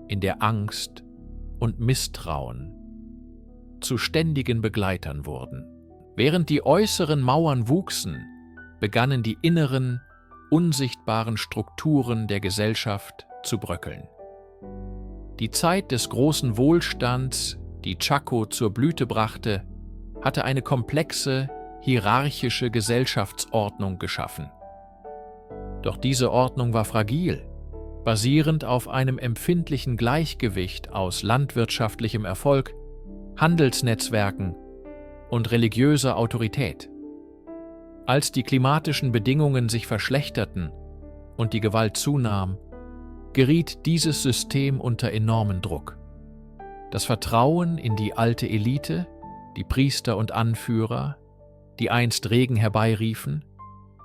in der Angst und Misstrauen zu ständigen Begleitern wurden. Während die äußeren Mauern wuchsen, begannen die inneren, unsichtbaren Strukturen der Gesellschaft zu bröckeln. Die Zeit des großen Wohlstands, die Chaco zur Blüte brachte, hatte eine komplexe, hierarchische Gesellschaftsordnung geschaffen. Doch diese Ordnung war fragil, basierend auf einem empfindlichen Gleichgewicht aus landwirtschaftlichem Erfolg, Handelsnetzwerken und religiöser Autorität. Als die klimatischen Bedingungen sich verschlechterten und die Gewalt zunahm, geriet dieses System unter enormen Druck. Das Vertrauen in die alte Elite, die Priester und Anführer, die einst Regen herbeiriefen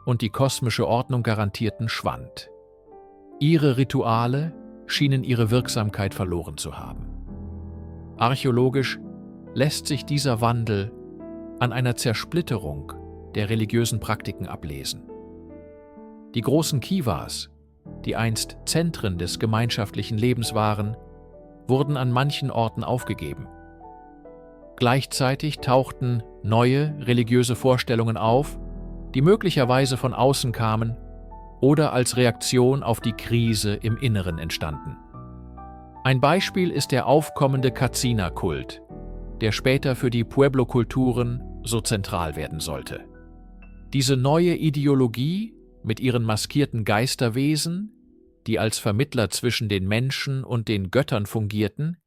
und die kosmische Ordnung garantierten, schwand. Ihre Rituale schienen ihre Wirksamkeit verloren zu haben. Archäologisch lässt sich dieser Wandel an einer Zersplitterung der religiösen Praktiken ablesen. Die großen Kivas, die einst Zentren des gemeinschaftlichen Lebens waren, wurden an manchen Orten aufgegeben. Gleichzeitig tauchten neue religiöse Vorstellungen auf, die möglicherweise von außen kamen oder als Reaktion auf die Krise im Inneren entstanden. Ein Beispiel ist der aufkommende Katzina-Kult, der später für die Pueblo-Kulturen so zentral werden sollte. Diese neue Ideologie mit ihren maskierten Geisterwesen, die als Vermittler zwischen den Menschen und den Göttern fungierten,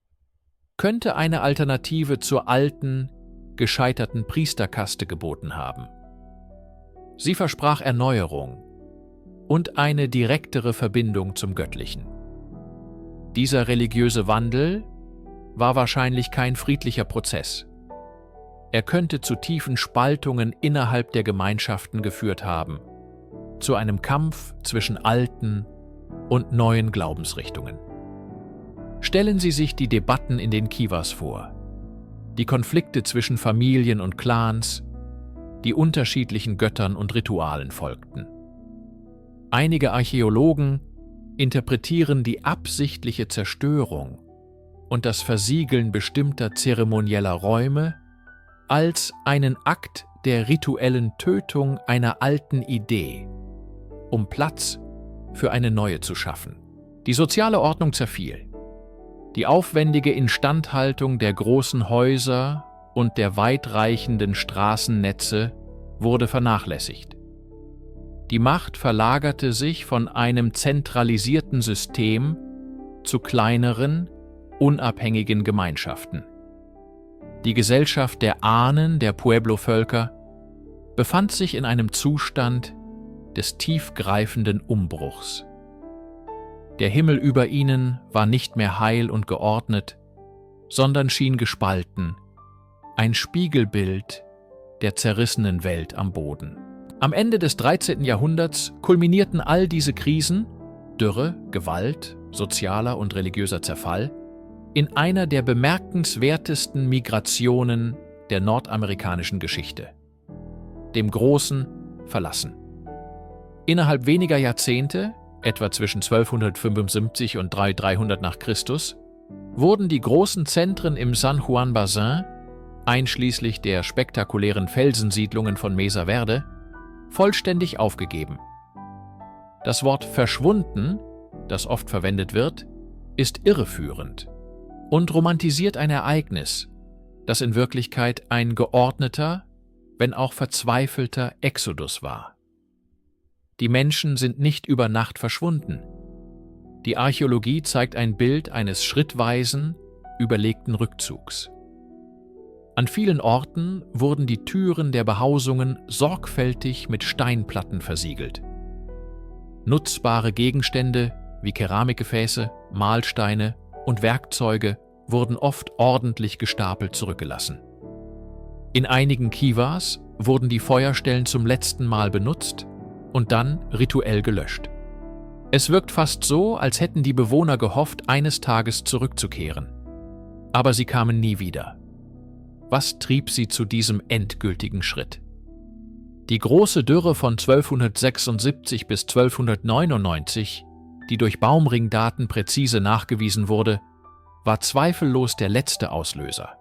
könnte eine Alternative zur alten, gescheiterten Priesterkaste geboten haben. Sie versprach Erneuerung und eine direktere Verbindung zum Göttlichen. Dieser religiöse Wandel war wahrscheinlich kein friedlicher Prozess. Er könnte zu tiefen Spaltungen innerhalb der Gemeinschaften geführt haben, zu einem Kampf zwischen alten und neuen Glaubensrichtungen. Stellen Sie sich die Debatten in den Kivas vor, die Konflikte zwischen Familien und Clans, die unterschiedlichen Göttern und Ritualen folgten. Einige Archäologen interpretieren die absichtliche Zerstörung und das Versiegeln bestimmter zeremonieller Räume als einen Akt der rituellen Tötung einer alten Idee, um Platz für eine neue zu schaffen. Die soziale Ordnung zerfiel. Die aufwendige Instandhaltung der großen Häuser und der weitreichenden Straßennetze wurde vernachlässigt. Die Macht verlagerte sich von einem zentralisierten System zu kleineren, unabhängigen Gemeinschaften. Die Gesellschaft der Ahnen der Pueblo-Völker befand sich in einem Zustand des tiefgreifenden Umbruchs. Der Himmel über ihnen war nicht mehr heil und geordnet, sondern schien gespalten, ein Spiegelbild der zerrissenen Welt am Boden. Am Ende des 13. Jahrhunderts kulminierten all diese Krisen, Dürre, Gewalt, sozialer und religiöser Zerfall, in einer der bemerkenswertesten Migrationen der nordamerikanischen Geschichte, dem großen Verlassen. Innerhalb weniger Jahrzehnte, etwa zwischen 1275 und 300 nach Christus, wurden die großen Zentren im San Juan Basin, einschließlich der spektakulären Felsensiedlungen von Mesa Verde, vollständig aufgegeben. Das Wort verschwunden, das oft verwendet wird, ist irreführend und romantisiert ein Ereignis, das in Wirklichkeit ein geordneter, wenn auch verzweifelter Exodus war. Die Menschen sind nicht über Nacht verschwunden. Die Archäologie zeigt ein Bild eines schrittweisen, überlegten Rückzugs. An vielen Orten wurden die Türen der Behausungen sorgfältig mit Steinplatten versiegelt. Nutzbare Gegenstände wie Keramikgefäße, Mahlsteine und Werkzeuge wurden oft ordentlich gestapelt zurückgelassen. In einigen Kivas wurden die Feuerstellen zum letzten Mal benutzt und dann rituell gelöscht. Es wirkt fast so, als hätten die Bewohner gehofft, eines Tages zurückzukehren. Aber sie kamen nie wieder. Was trieb sie zu diesem endgültigen Schritt? Die große Dürre von 1276 bis 1299, die durch Baumringdaten präzise nachgewiesen wurde, war zweifellos der letzte Auslöser.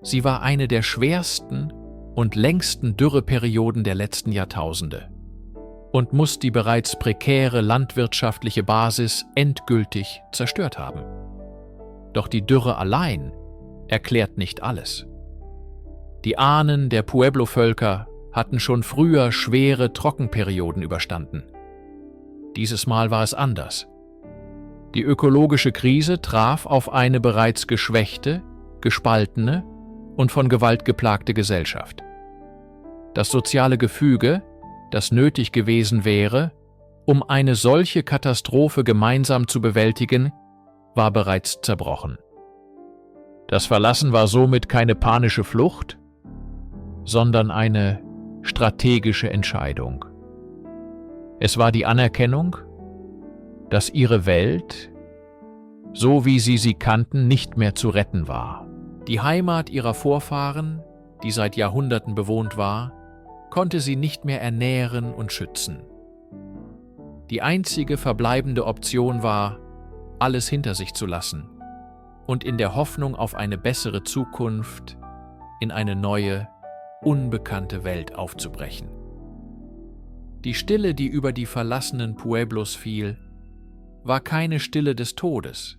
Sie war eine der schwersten und längsten Dürreperioden der letzten Jahrtausende und muss die bereits prekäre landwirtschaftliche Basis endgültig zerstört haben. Doch die Dürre allein erklärt nicht alles. Die Ahnen der Pueblo-Völker hatten schon früher schwere Trockenperioden überstanden. Dieses Mal war es anders. Die ökologische Krise traf auf eine bereits geschwächte, gespaltene und von Gewalt geplagte Gesellschaft. Das soziale Gefüge, das nötig gewesen wäre, um eine solche Katastrophe gemeinsam zu bewältigen, war bereits zerbrochen. Das Verlassen war somit keine panische Flucht, sondern eine strategische Entscheidung. Es war die Anerkennung, dass ihre Welt, so wie sie kannten, nicht mehr zu retten war. Die Heimat ihrer Vorfahren, die seit Jahrhunderten bewohnt war, konnte sie nicht mehr ernähren und schützen. Die einzige verbleibende Option war, alles hinter sich zu lassen und in der Hoffnung auf eine bessere Zukunft in eine neue, unbekannte Welt aufzubrechen. Die Stille, die über die verlassenen Pueblos fiel, war keine Stille des Todes,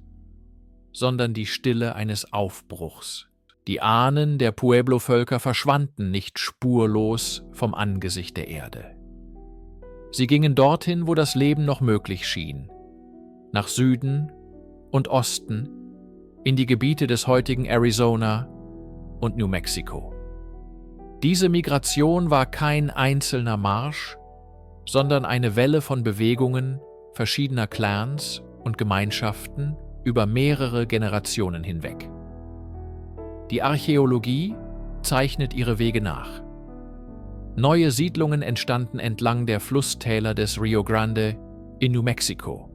sondern die Stille eines Aufbruchs. Die Ahnen der Pueblo-Völker verschwanden nicht spurlos vom Angesicht der Erde. Sie gingen dorthin, wo das Leben noch möglich schien, nach Süden und Osten, in die Gebiete des heutigen Arizona und New Mexico. Diese Migration war kein einzelner Marsch, sondern eine Welle von Bewegungen verschiedener Clans und Gemeinschaften über mehrere Generationen hinweg. Die Archäologie zeichnet ihre Wege nach. Neue Siedlungen entstanden entlang der Flusstäler des Rio Grande in New Mexico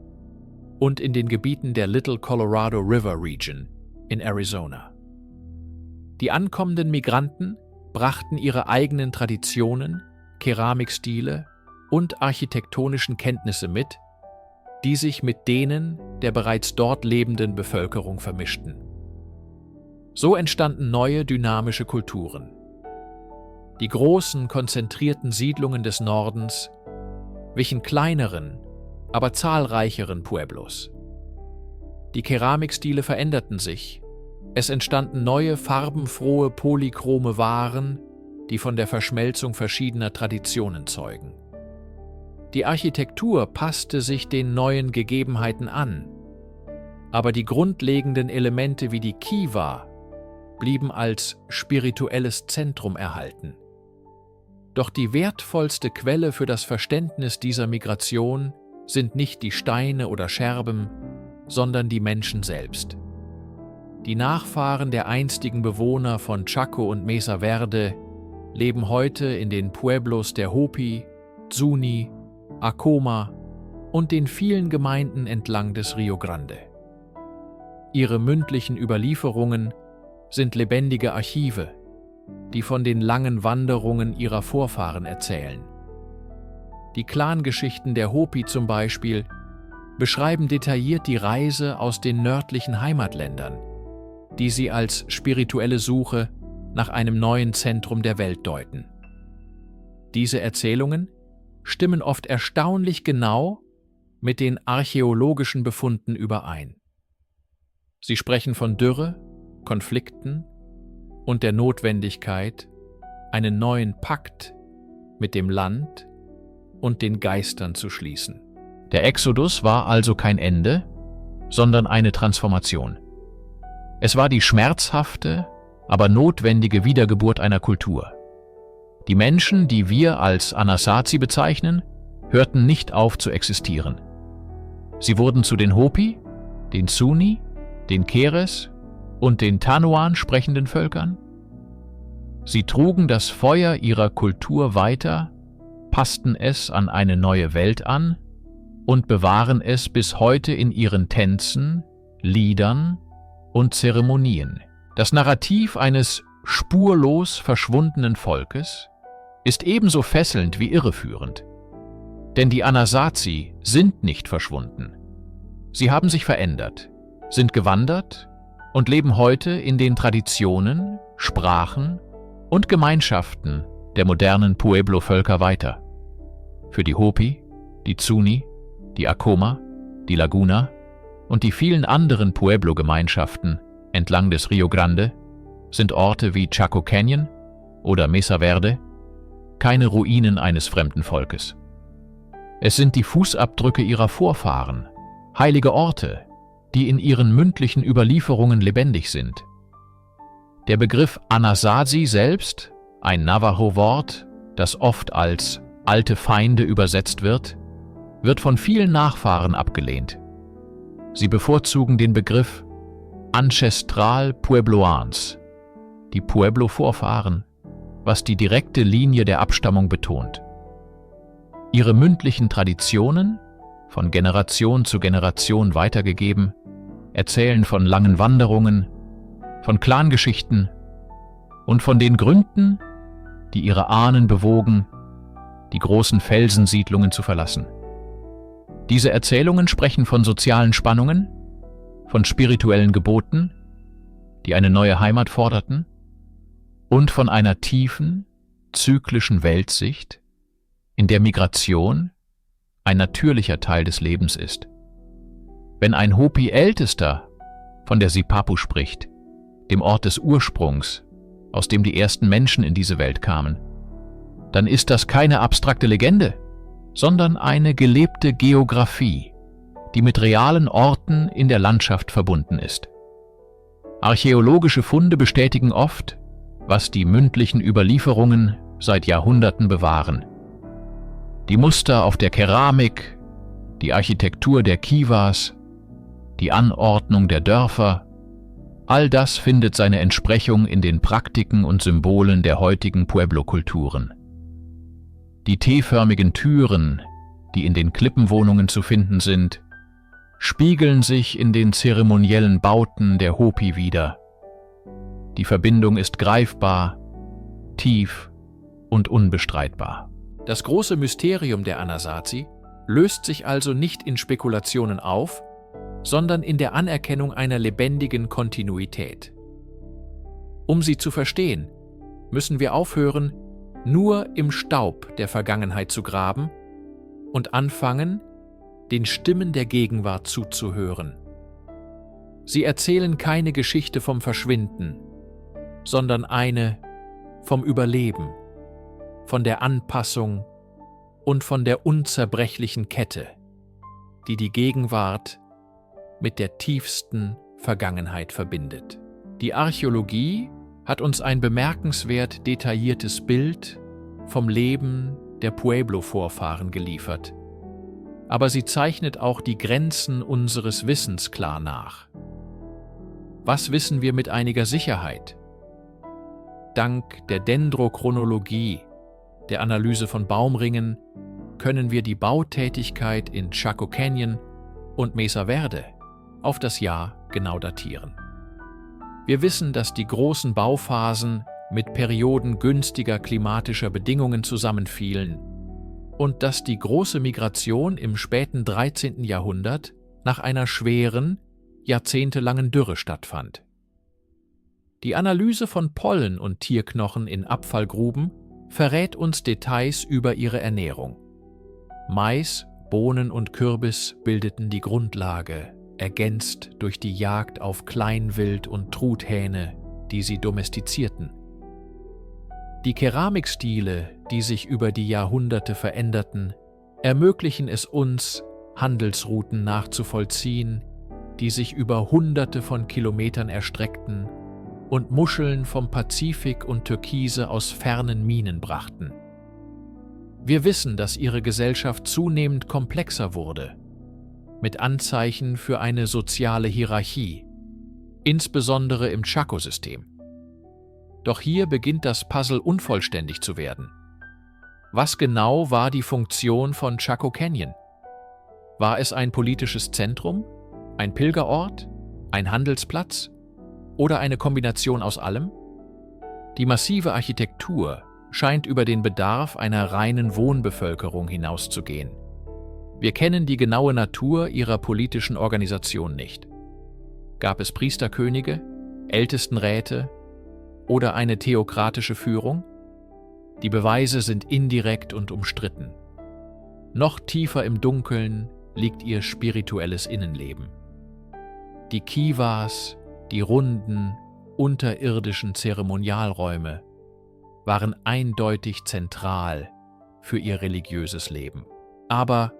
und in den Gebieten der Little Colorado River Region in Arizona. Die ankommenden Migranten brachten ihre eigenen Traditionen, Keramikstile und architektonischen Kenntnisse mit, die sich mit denen der bereits dort lebenden Bevölkerung vermischten. So entstanden neue dynamische Kulturen. Die großen, konzentrierten Siedlungen des Nordens wichen kleineren, aber zahlreicheren Pueblos. Die Keramikstile veränderten sich. Es entstanden neue, farbenfrohe, polychrome Waren, die von der Verschmelzung verschiedener Traditionen zeugen. Die Architektur passte sich den neuen Gegebenheiten an, aber die grundlegenden Elemente wie die Kiva blieben als spirituelles Zentrum erhalten. Doch die wertvollste Quelle für das Verständnis dieser Migration sind nicht die Steine oder Scherben, sondern die Menschen selbst. Die Nachfahren der einstigen Bewohner von Chaco und Mesa Verde leben heute in den Pueblos der Hopi, Zuni, Acoma und den vielen Gemeinden entlang des Rio Grande. Ihre mündlichen Überlieferungen sind lebendige Archive, die von den langen Wanderungen ihrer Vorfahren erzählen. Die Clangeschichten der Hopi zum Beispiel beschreiben detailliert die Reise aus den nördlichen Heimatländern, die sie als spirituelle Suche nach einem neuen Zentrum der Welt deuten. Diese Erzählungen stimmen oft erstaunlich genau mit den archäologischen Befunden überein. Sie sprechen von Dürre, Konflikten und der Notwendigkeit, einen neuen Pakt mit dem Land und den Geistern zu schließen. Der Exodus war also kein Ende, sondern eine Transformation. Es war die schmerzhafte, aber notwendige Wiedergeburt einer Kultur. Die Menschen, die wir als Anasazi bezeichnen, hörten nicht auf zu existieren. Sie wurden zu den Hopi, den Zuni, den Keres und den Tanuan sprechenden Völkern. Sie trugen das Feuer ihrer Kultur weiter, passten es an eine neue Welt an und bewahren es bis heute in ihren Tänzen, Liedern und Zeremonien. Das Narrativ eines spurlos verschwundenen Volkes ist ebenso fesselnd wie irreführend. Denn die Anasazi sind nicht verschwunden. Sie haben sich verändert, sind gewandert und leben heute in den Traditionen, Sprachen und Gemeinschaften der modernen Pueblo-Völker weiter. Für die Hopi, die Zuni, die Acoma, die Laguna und die vielen anderen Pueblo-Gemeinschaften entlang des Rio Grande sind Orte wie Chaco Canyon oder Mesa Verde keine Ruinen eines fremden Volkes. Es sind die Fußabdrücke ihrer Vorfahren, heilige Orte, die in ihren mündlichen Überlieferungen lebendig sind. Der Begriff Anasazi selbst, ein Navajo-Wort, das oft als alte Feinde übersetzt wird von vielen Nachfahren abgelehnt. Sie bevorzugen den Begriff Ancestral Puebloans, die Pueblo-Vorfahren, was die direkte Linie der Abstammung betont. Ihre mündlichen Traditionen, von Generation zu Generation weitergegeben, erzählen von langen Wanderungen, von Clangeschichten und von den Gründen, die ihre Ahnen bewogen, die großen Felsensiedlungen zu verlassen. Diese Erzählungen sprechen von sozialen Spannungen, von spirituellen Geboten, die eine neue Heimat forderten, und von einer tiefen, zyklischen Weltsicht, in der Migration ein natürlicher Teil des Lebens ist. Wenn ein Hopi-Ältester von der Sipapu spricht, dem Ort des Ursprungs, aus dem die ersten Menschen in diese Welt kamen, dann ist das keine abstrakte Legende, sondern eine gelebte Geographie, die mit realen Orten in der Landschaft verbunden ist. Archäologische Funde bestätigen oft, was die mündlichen Überlieferungen seit Jahrhunderten bewahren. Die Muster auf der Keramik, die Architektur der Kivas, die Anordnung der Dörfer, all das findet seine Entsprechung in den Praktiken und Symbolen der heutigen Pueblo-Kulturen. Die T-förmigen Türen, die in den Klippenwohnungen zu finden sind, spiegeln sich in den zeremoniellen Bauten der Hopi wider. Die Verbindung ist greifbar, tief und unbestreitbar. Das große Mysterium der Anasazi löst sich also nicht in Spekulationen auf, sondern in der Anerkennung einer lebendigen Kontinuität. Um sie zu verstehen, müssen wir aufhören, nur im Staub der Vergangenheit zu graben und anfangen, den Stimmen der Gegenwart zuzuhören. Sie erzählen keine Geschichte vom Verschwinden, sondern eine vom Überleben, von der Anpassung und von der unzerbrechlichen Kette, die die Gegenwart mit der tiefsten Vergangenheit verbindet. Die Archäologie hat uns ein bemerkenswert detailliertes Bild vom Leben der Pueblo-Vorfahren geliefert. Aber sie zeichnet auch die Grenzen unseres Wissens klar nach. Was wissen wir mit einiger Sicherheit? Dank der Dendrochronologie, der Analyse von Baumringen, können wir die Bautätigkeit in Chaco Canyon und Mesa Verde auf das Jahr genau datieren. Wir wissen, dass die großen Bauphasen mit Perioden günstiger klimatischer Bedingungen zusammenfielen und dass die große Migration im späten 13. Jahrhundert nach einer schweren, jahrzehntelangen Dürre stattfand. Die Analyse von Pollen und Tierknochen in Abfallgruben verrät uns Details über ihre Ernährung. Mais, Bohnen und Kürbis bildeten die Grundlage, ergänzt durch die Jagd auf Kleinwild und Truthähne, die sie domestizierten. Die Keramikstile, die sich über die Jahrhunderte veränderten, ermöglichen es uns, Handelsrouten nachzuvollziehen, die sich über Hunderte von Kilometern erstreckten und Muscheln vom Pazifik und Türkise aus fernen Minen brachten. Wir wissen, dass ihre Gesellschaft zunehmend komplexer wurde, mit Anzeichen für eine soziale Hierarchie, insbesondere im Chaco-System. Doch hier beginnt das Puzzle unvollständig zu werden. Was genau war die Funktion von Chaco Canyon? War es ein politisches Zentrum, ein Pilgerort, ein Handelsplatz oder eine Kombination aus allem? Die massive Architektur scheint über den Bedarf einer reinen Wohnbevölkerung hinauszugehen. Wir kennen die genaue Natur ihrer politischen Organisation nicht. Gab es Priesterkönige, Ältestenräte oder eine theokratische Führung? Die Beweise sind indirekt und umstritten. Noch tiefer im Dunkeln liegt ihr spirituelles Innenleben. Die Kivas, die runden, unterirdischen Zeremonialräume, waren eindeutig zentral für ihr religiöses Leben. Aber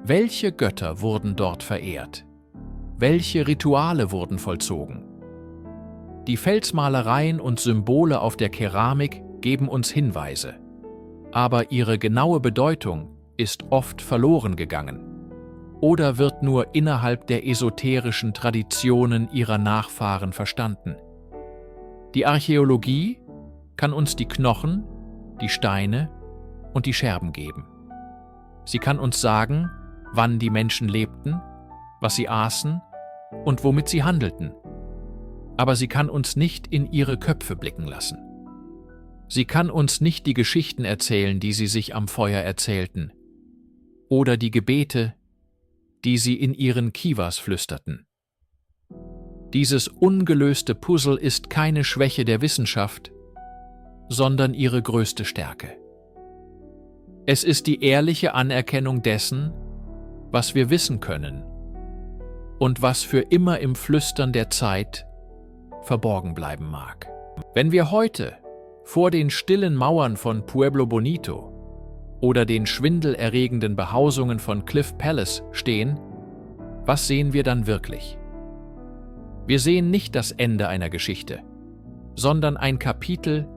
welche Götter wurden dort verehrt? Welche Rituale wurden vollzogen? Die Felsmalereien und Symbole auf der Keramik geben uns Hinweise, aber ihre genaue Bedeutung ist oft verloren gegangen. oder wird nur innerhalb der esoterischen Traditionen ihrer Nachfahren verstanden? Die Archäologie kann uns die Knochen, die Steine und die Scherben geben. Sie kann uns sagen, wann die Menschen lebten, was sie aßen und womit sie handelten. Aber sie kann uns nicht in ihre Köpfe blicken lassen. Sie kann uns nicht die Geschichten erzählen, die sie sich am Feuer erzählten, oder die Gebete, die sie in ihren Kivas flüsterten. Dieses ungelöste Puzzle ist keine Schwäche der Wissenschaft, sondern ihre größte Stärke. Es ist die ehrliche Anerkennung dessen, was wir wissen können und was für immer im Flüstern der Zeit verborgen bleiben mag. Wenn wir heute vor den stillen Mauern von Pueblo Bonito oder den schwindelerregenden Behausungen von Cliff Palace stehen, was sehen wir dann wirklich? Wir sehen nicht das Ende einer Geschichte, sondern ein Kapitel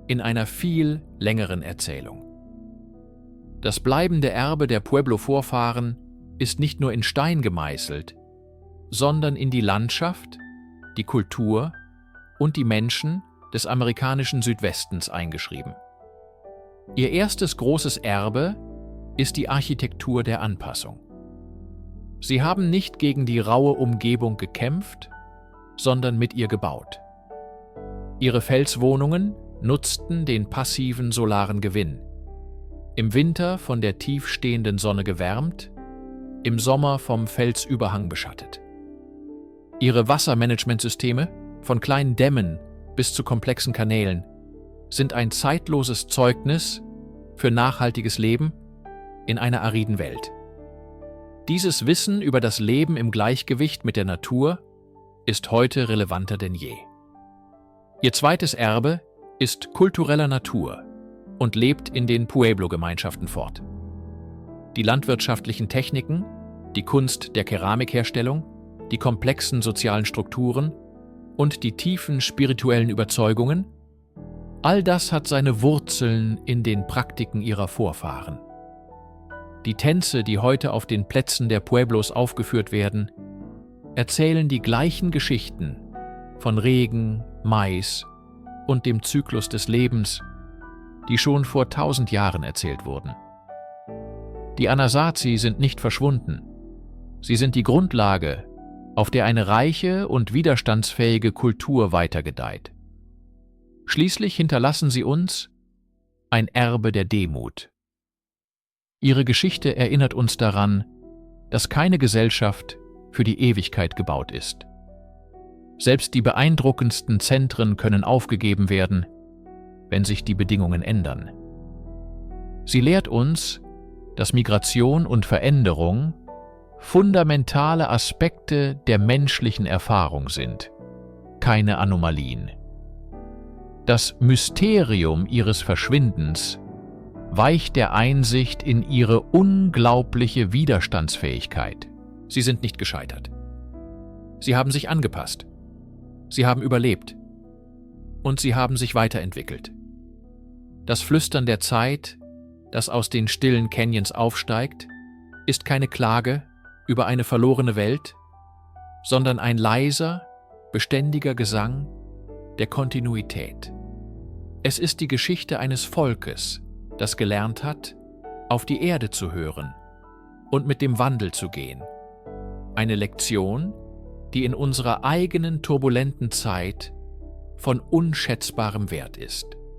in einer viel längeren Erzählung. Das bleibende Erbe der Pueblo-Vorfahren ist nicht nur in Stein gemeißelt, sondern in die Landschaft, die Kultur und die Menschen des amerikanischen Südwestens eingeschrieben. Ihr erstes großes Erbe ist die Architektur der Anpassung. Sie haben nicht gegen die raue Umgebung gekämpft, sondern mit ihr gebaut. Ihre Felswohnungen nutzten den passiven solaren Gewinn. Im Winter von der tief stehenden Sonne gewärmt, im Sommer vom Felsüberhang beschattet. Ihre Wassermanagementsysteme, von kleinen Dämmen bis zu komplexen Kanälen, sind ein zeitloses Zeugnis für nachhaltiges Leben in einer ariden Welt. Dieses Wissen über das Leben im Gleichgewicht mit der Natur ist heute relevanter denn je. Ihr zweites Erbe ist kultureller Natur und lebt in den Pueblo-Gemeinschaften fort. Die landwirtschaftlichen Techniken, die Kunst der Keramikherstellung, die komplexen sozialen Strukturen und die tiefen spirituellen Überzeugungen, all das hat seine Wurzeln in den Praktiken ihrer Vorfahren. Die Tänze, die heute auf den Plätzen der Pueblos aufgeführt werden, erzählen die gleichen Geschichten von Regen, Mais und dem Zyklus des Lebens, die schon vor 1000 Jahren erzählt wurden. Die Anasazi sind nicht verschwunden. Sie sind die Grundlage, auf der eine reiche und widerstandsfähige Kultur weitergedeiht. Schließlich hinterlassen sie uns ein Erbe der Demut. Ihre Geschichte erinnert uns daran, dass keine Gesellschaft für die Ewigkeit gebaut ist. Selbst die beeindruckendsten Zentren können aufgegeben werden, wenn sich die Bedingungen ändern. Sie lehrt uns, dass Migration und Veränderung fundamentale Aspekte der menschlichen Erfahrung sind, keine Anomalien. Das Mysterium ihres Verschwindens weicht der Einsicht in ihre unglaubliche Widerstandsfähigkeit. Sie sind nicht gescheitert. Sie haben sich angepasst. Sie haben überlebt. Und sie haben sich weiterentwickelt. Das Flüstern der Zeit, das aus den stillen Canyons aufsteigt, ist keine Klage über eine verlorene Welt, sondern ein leiser, beständiger Gesang der Kontinuität. Es ist die Geschichte eines Volkes, das gelernt hat, auf die Erde zu hören und mit dem Wandel zu gehen. Eine Lektion, die in unserer eigenen turbulenten Zeit von unschätzbarem Wert ist.